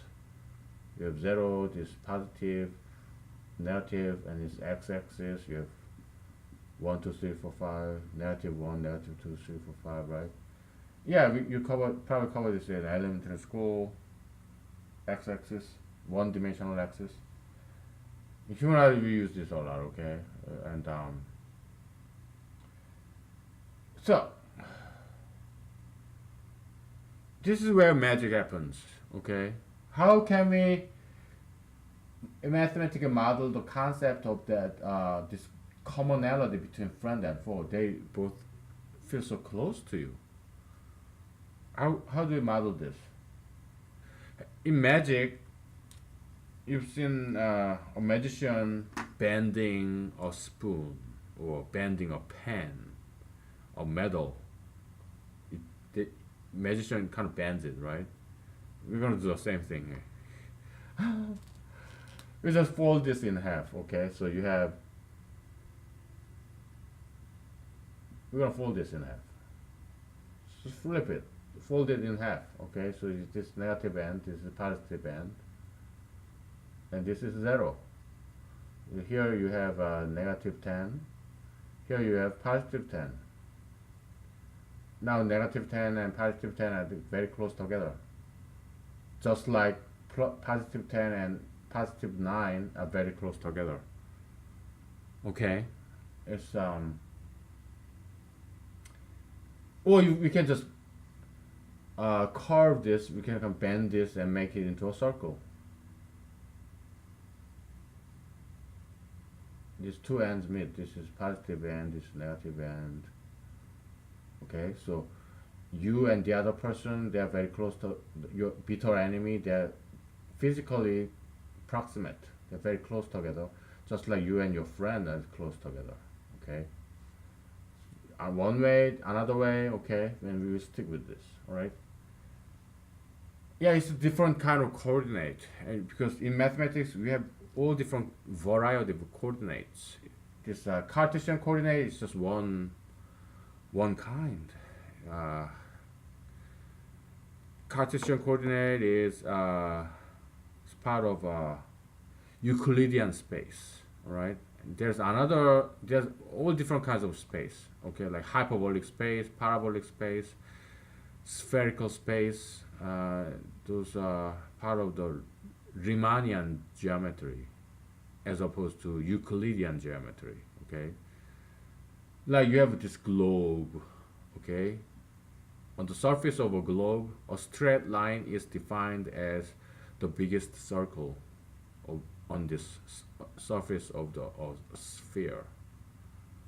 You have zero, this positive, negative, and this x-axis. You have 1, 2, 3, 4, 5, -1, -2, 3, 4, 5, right? Yeah, you probably cover this in elementary school. X-axis, one-dimensional axis. In humanity, we use this a lot, okay? And so this is where magic happens, okay? How can we mathematically model the concept of that this commonality between friend and foe? They both feel so close to you. How do you model this? In magic, you've seen a magician bending a spoon or bending a pen or metal. The magician kind of bends it, right? We're gonna do the same thing here. We just fold this in half, okay? So you have, we're gonna fold this in half. Just flip it, fold it in half, okay? So this negative end, this is positive end, and this is 0. Here you have -10. Here you have +10. Now -10 and +10 are very close together. Just like +10 and +9 are very close together. Okay, it's or we can just carve this. We can bend this and make it into a circle. These two ends meet. This is positive end. This is negative end. Okay, so you and the other person, they are very close to your bitter enemy. They're physically proximate. They're very close together, just like you and your friend are close together. Okay. One way, another way. Okay, and we will stick with this. All right. Yeah, it's a different kind of coordinate, and because in mathematics we have all different variety of coordinates. This Cartesian coordinate is just one kind. Cartesian coordinate is part of Euclidean space. All right. There's all different kinds of space. Okay, like hyperbolic space, parabolic space, spherical space. Those are part of the Riemannian geometry, as opposed to Euclidean geometry. Okay, like you have this globe. Okay, on the surface of a globe, a straight line is defined as the biggest circle of, on this surface of the sphere,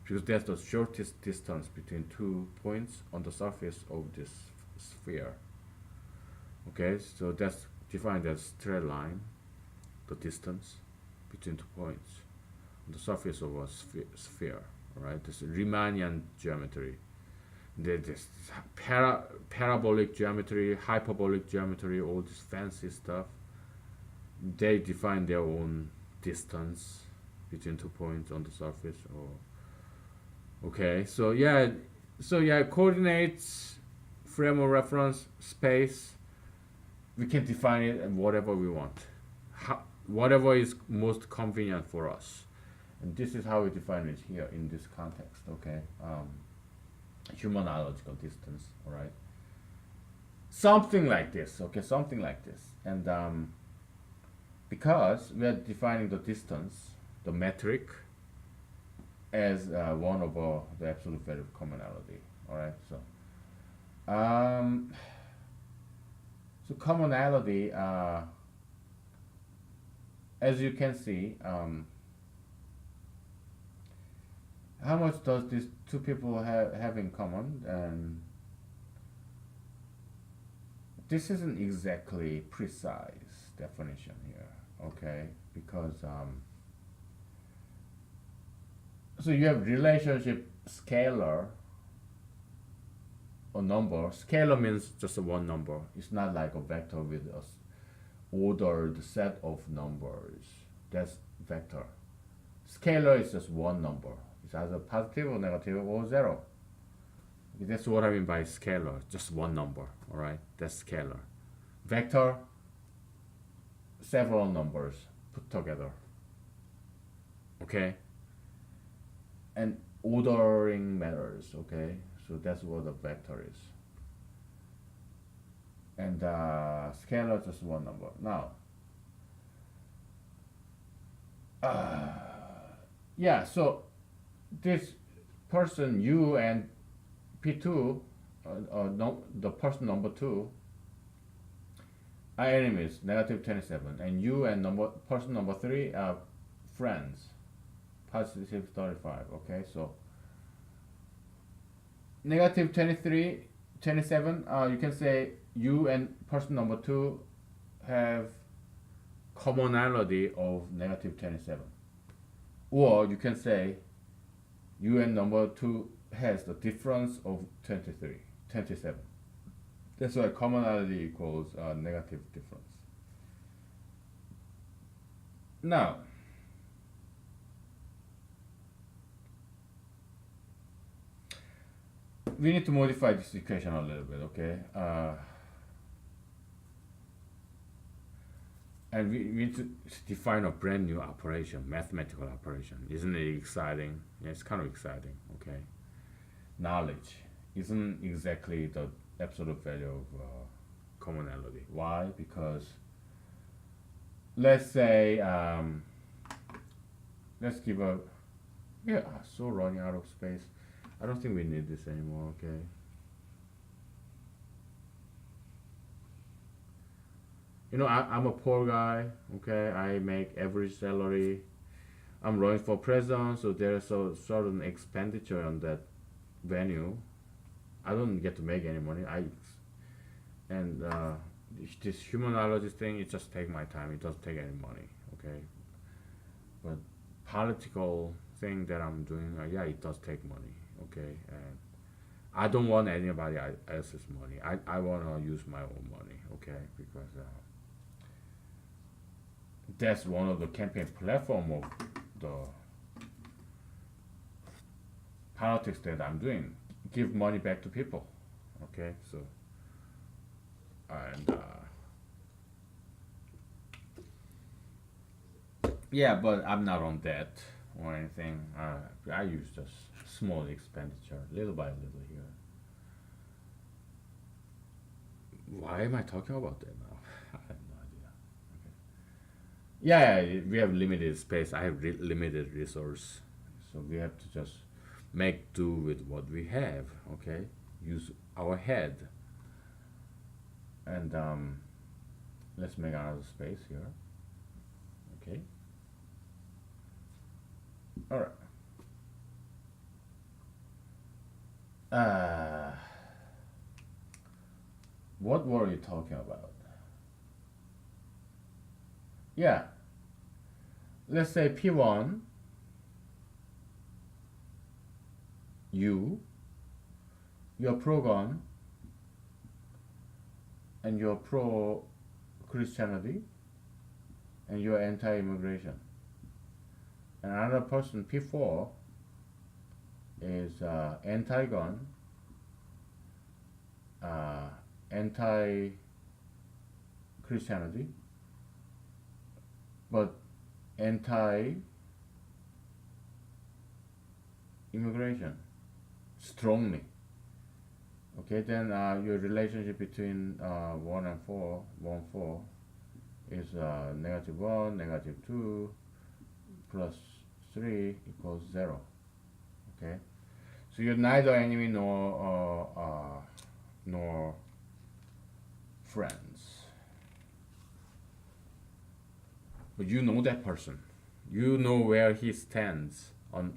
because that's the shortest distance between 2 points on the surface of this sphere. Okay, so that's defined as straight line, the distance between 2 points on the surface of a sphere. All right, this Riemannian geometry. There's this parabolic geometry, hyperbolic geometry, all this fancy stuff. They define their own distance between 2 points on the surface. Or okay, so yeah, coordinates, frame of reference, space. We can define it and whatever we want, whatever is most convenient for us, and this is how we define it here in this context. Okay, humanological distance. All right, something like this. Okay, something like this, and because we are defining the distance, the metric, as one of the absolute value of commonality. All right, so commonality, as you can see, how much does these two people have in common? And this isn't exactly precise definition here, okay? Because so you have relationship scalar or number. Scalar means just one number. It's not like a vector with a ordered set of numbers. That's vector. Scalar is just one number. It's either positive or negative or zero. That's what I mean by scalar. Just one number. All right, that's scalar. Vector, several numbers put together. Okay. And ordering matters. Okay, so that's what a vector is. And scalar just one number. Now, yeah. So this person U and P2, no, the person number 2 are enemies, negative 27, and U and person number 3 are friends, positive 35. Okay, so negative 23, 27, you can say U and person number 2 have commonality of negative 27. Or you can say U and number 2 has the difference of 27. That's why commonality equals negative difference. Now, we need to modify this equation a little bit, okay? And we need to define a brand new operation, mathematical operation. Isn't it exciting? Yeah, it's kind of exciting, okay? Knowledge isn't exactly the absolute value of commonality. Why? Because let's say, let's give a, yeah, so running out of space. I don't think we need this anymore, okay? You know, I'm a poor guy, okay? I make average salary. I'm running for president, so there's a certain expenditure on that venue. I don't get to make any money. And this humanology thing, it just takes my time. It doesn't take any money, okay? But political thing that I'm doing, yeah, it does take money, okay? And I don't want anybody else's money. I want to use my own money, okay? Because that's one of the campaign platform of the politics that I'm doing. Give money back to people, okay? So, and yeah, but I'm not on debt or anything. I use just small expenditure, little by little here. Why am I talking about that now? I have no idea. Okay. Yeah, we have limited space. I have limited resource, So we have to just make do with what we have, okay? Use our head. And let's make another space here, okay? All right. What were you talking about? Yeah, let's say P1, you're pro-gun and you're pro-Christianity and you're anti-immigration. And another person, P4, is anti-gun, anti-Christianity, but anti-immigration strongly. Okay, then your relationship between 1 and 4, 1, 4 is -1, -2, plus 3 equals 0. Okay, so you're neither enemy nor friends, but you know that person. You know where he stands on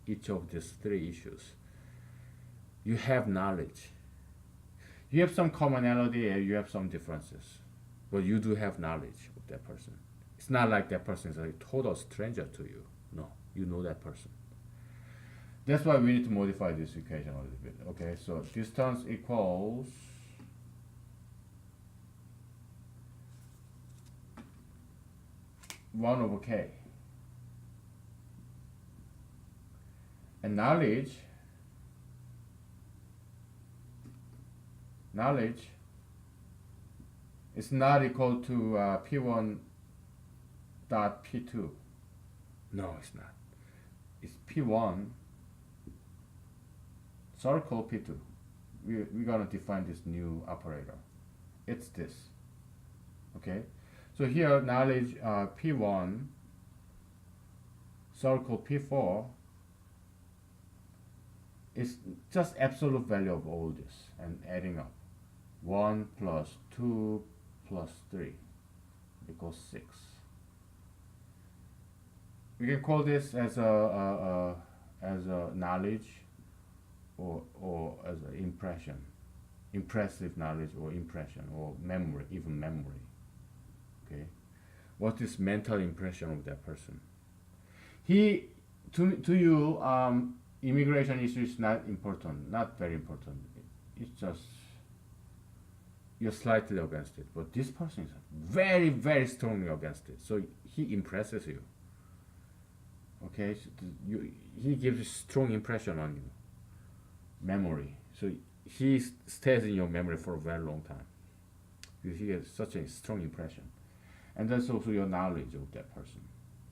each of these three issues. You have knowledge. You have some commonality and you have some differences, but you do have knowledge of that person. It's not like that person is a total stranger to you. No, you know that person. That's why we need to modify this equation a little bit. Okay, so distance equals one over k, and knowledge is not equal to P1 dot P2. No, it's not. It's P1 circle P2. We're gonna define this new operator. It's this. Okay, so here knowledge P1 circle P4 is just absolute value of all this and adding up. 1 plus 2 plus 3 equals 6. We can call this as a knowledge or as an impression, impressive knowledge or impression or memory, even memory. Okay, what is mental impression of that person? He to you immigration issue is not important, not very important. It's just you're slightly against it, but this person is very, very strongly against it. So he impresses you. Okay, so he gives a strong impression on you, memory. So he stays in your memory for a very long time. He has such a strong impression, and that's also your knowledge of that person.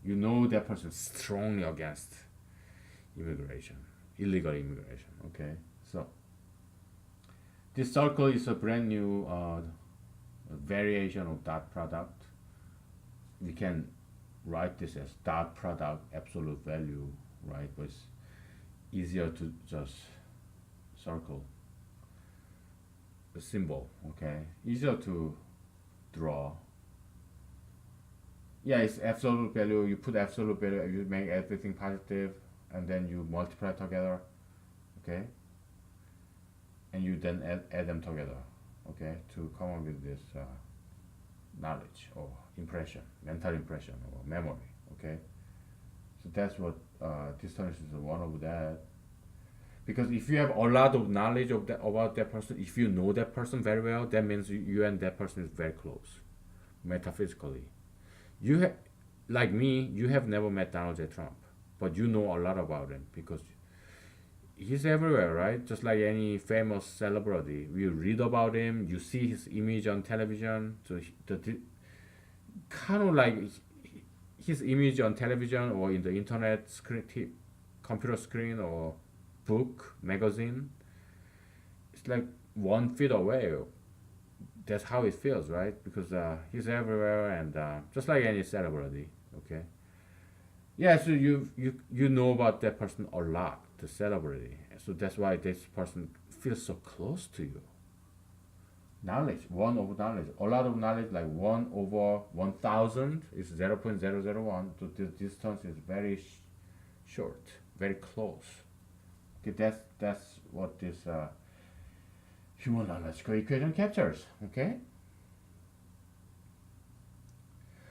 You know that person is strongly against immigration, illegal immigration. Okay, so this circle is a brand new variation of dot product. We can write this as dot product absolute value, right? But it's easier to just circle the symbol, okay? Easier to draw. Yeah, it's absolute value. You put absolute value, you make everything positive, and then you multiply together, okay? And you then add them together, okay, to come up with this knowledge or impression, mental impression or memory, okay? So that's what distance is one of that. Because if you have a lot of knowledge of that about that person, if you know that person very well, that means you and that person is very close, metaphysically. You have, like me, you have never met Donald J. Trump, but you know a lot about him because he's everywhere, right? Just like any famous celebrity, you read about him, you see his image on television. So kind of like his image on television or in the internet screen, computer screen or book, magazine. It's like 1 feet away. That's how it feels, right? Because he's everywhere and just like any celebrity, okay? Yeah, so you know about that person a lot, the celebrity. So that's why this person feels so close to you. Knowledge, one over knowledge, a lot of knowledge, like 1/1000 is 0.001. So the distance is very short, very close. Okay, that's what this human knowledge equation captures. Okay,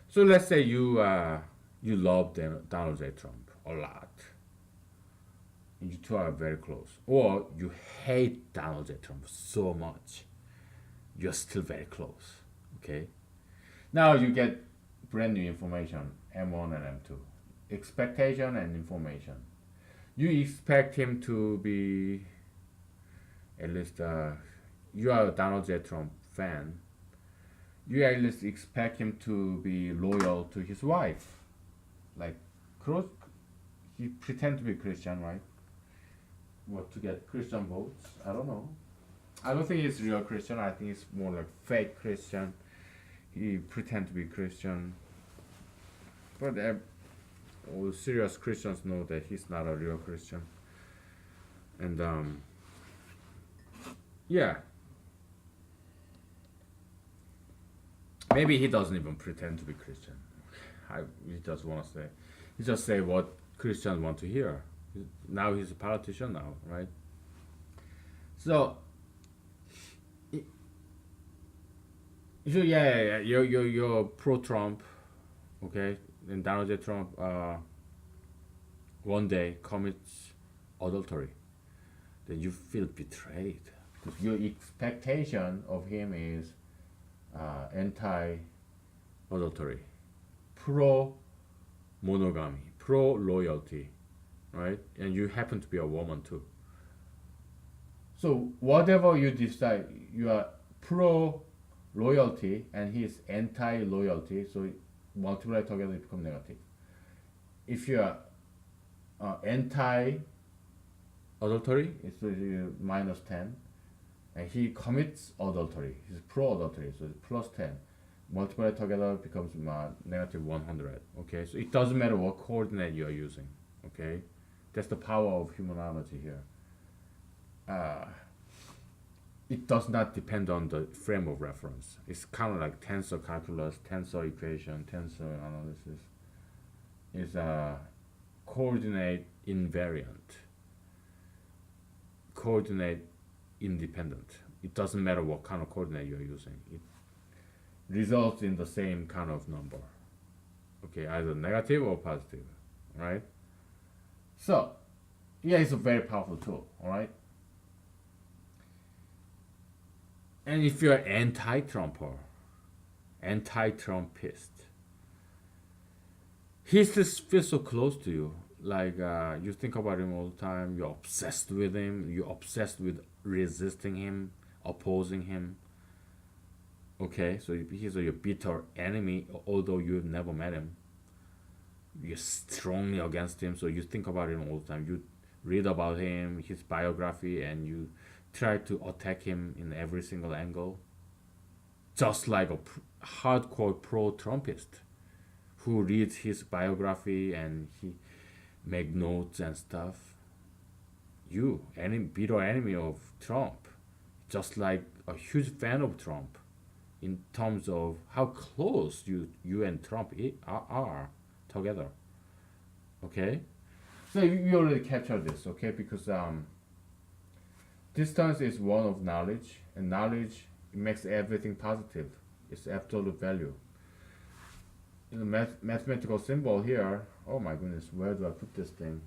so let's say you love Donald J. Trump a lot. You two are very close, or you hate Donald J. Trump so much. You're still very close. Okay. Now you get brand new information, M1 and M2, expectation and information. You expect him to be at least you are a Donald J. Trump fan. You at least expect him to be loyal to his wife. Like, he pretend to be Christian, right? What, to get Christian votes? I don't know. I don't think he's real Christian. I think it's more like fake Christian. He pretend to be Christian, but all serious Christians know that he's not a real Christian. And yeah, maybe he doesn't even pretend to be Christian. He just want to say, he just say what Christians want to hear. Now he's a politician now, right? So, so yeah. You're pro Trump, okay? And Donald J. Trump one day commits adultery, then you feel betrayed because your expectation of him is anti adultery, pro monogamy, pro loyalty, right? And you happen to be a woman too. So whatever you decide, you are pro loyalty and he is anti loyalty. So multiply together, it become negative. If you are anti adultery, it's minus 10, and he commits adultery. He's pro adultery, so it's plus 10. Multiply together becomes negative 100. Okay, so it doesn't matter what coordinate you are using. Okay, that's the power of humanology here. Uh, it does not depend on the frame of reference. It's kind of like tensor calculus, tensor equation, tensor analysis. Is coordinate invariant, coordinate independent. It doesn't matter what kind of coordinate you're using. It results in the same kind of number. Okay, either negative or positive, right? So, yeah, it's a very powerful tool, all right? And if you're anti-Trumper, anti-Trumpist, he just feels so close to you. Like you think about him all the time. You're obsessed with him. You're obsessed with resisting him, opposing him. Okay, so he's your bitter enemy, although you've never met him. You're strongly against him, so you think about him all the time. You read about him, his biography, and you try to attack him in every single angle. Just like a hardcore pro-Trumpist who reads his biography and he make notes and stuff. You, bitter enemy of Trump, just like a huge fan of Trump, in terms of how close you and Trump are together. Okay, so you already captured this, okay? Because distance is one of knowledge, and knowledge makes everything positive. It's absolute value. In the mathematical symbol here, oh my goodness, where do I put this thing?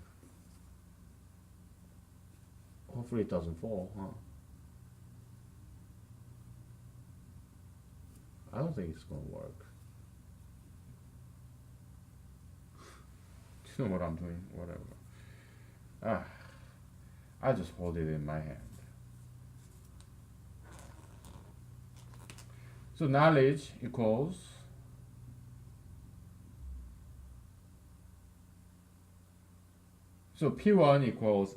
Hopefully it doesn't fall, huh? I don't think it's gonna work. You know what I'm doing? Whatever. Ah, I just hold it in my hand. So knowledge equals so P1 equals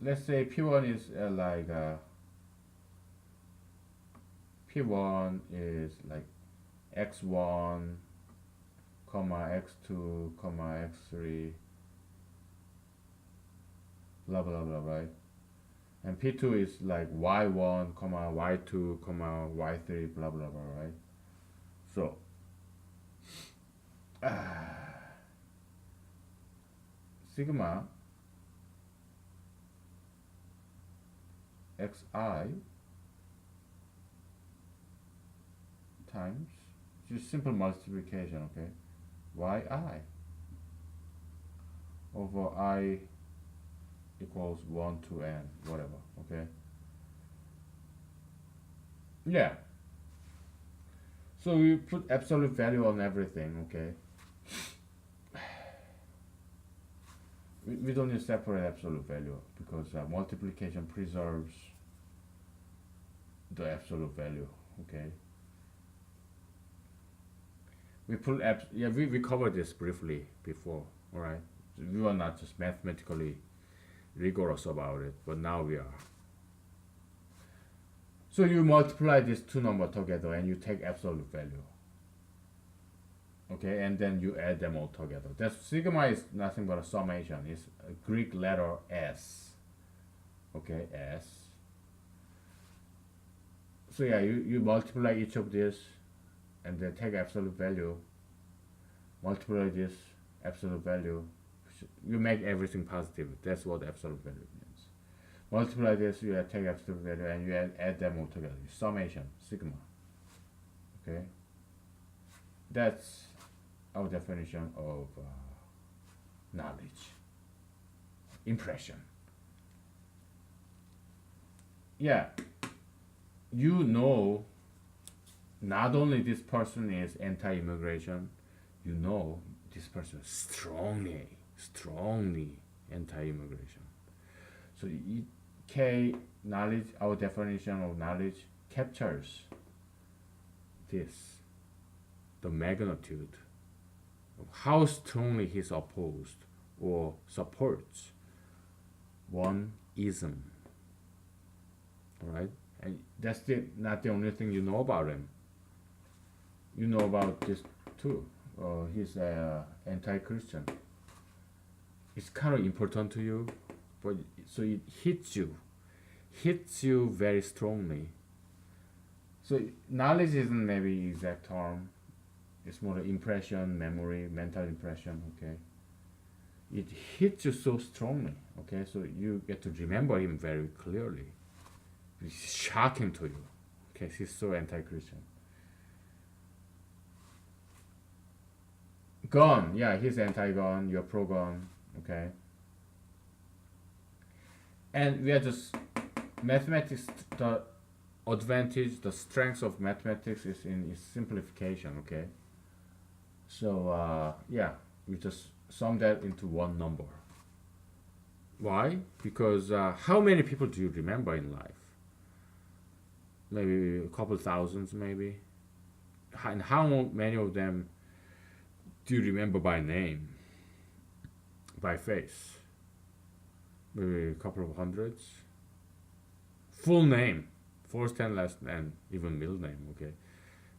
let's say P1 is like P1 is like x1, comma x2, comma x3, blah blah blah, right? And P2 is like y1, comma y2, comma y3, blah blah blah, right? So sigma xi times just simple multiplication, okay, yi over I equals 1 to n, whatever, okay? Yeah. So we put absolute value on everything, okay? We don't need separate absolute value because multiplication preserves the absolute value, okay? We covered this briefly before, all right? We were not just mathematically rigorous about it, but now we are. So you multiply these two numbers together and you take absolute value, okay, and then you add them all together. That sigma is nothing but a summation. It's a Greek letter S, okay, S. So yeah, you multiply each of this and then take absolute value, multiply this absolute value, you make everything positive. That's what absolute value means. Multiply this, you take absolute value and you add them all together. Summation, sigma, okay. That's our definition of knowledge, impression. Yeah, you know, not only this person is anti-immigration, you know this person is strongly anti-immigration. So K knowledge, our definition of knowledge captures this, the magnitude of how strongly he's opposed or supports one ism. Alright? And that's not the only thing you know about him. You know about this too. He's anti-Christian. It's kind of important to you, but so it hits you very strongly. So knowledge isn't maybe exact term. It's more impression, memory, mental impression. Okay, it hits you so strongly. Okay, so you get to remember him very clearly. It's shocking to you. Okay, he's so anti-Christian. Gun, yeah, he's anti-gun. You're pro-gun. Okay, and we are just mathematics. The advantage, the strength of mathematics is in its simplification. Okay, so yeah, we just sum that into one number. Why? Because how many people do you remember in life? Maybe a couple thousands, maybe. And how many of them do you remember by name, by face? Maybe a couple of hundreds. Full name, first and last and even middle name. Okay,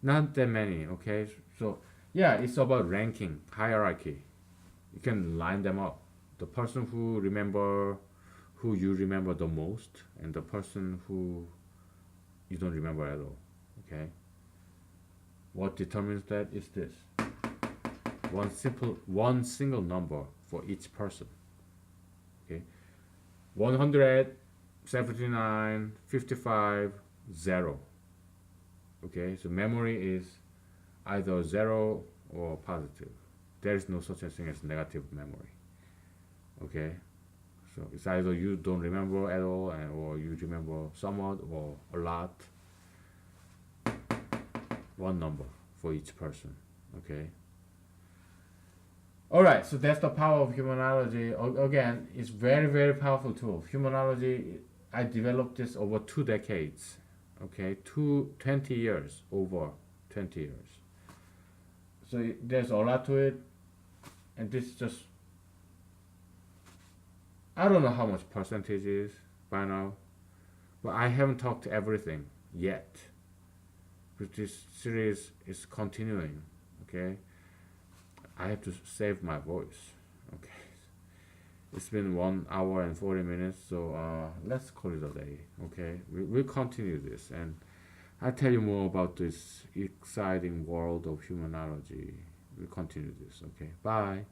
not that many. Okay, so yeah, it's about ranking, hierarchy. You can line them up. The person who you remember the most, and the person who you don't remember at all. Okay. What determines that is this: one single number for each person. Okay. 100, 79, 55, 0. Okay. So memory is either 0 or positive. There is no such a thing as negative memory. Okay. So it's either you don't remember at all, or you remember somewhat or a lot. One number for each person. Okay. All right. So that's the power of humanology. Again, it's very, very powerful tool. Humanology. I developed this over 2 decades. Okay, 20 years, over 20 years. So there's a lot to it, and this just, I don't know how much percentage is by now, but I haven't talked to everything yet. But this series is continuing. Okay, I have to save my voice. Okay, it's been 1 hour and 40 minutes, so let's call it a day. Okay, we'll continue this, and I'll tell you more about this exciting world of humanology. We'll continue this. Okay, bye.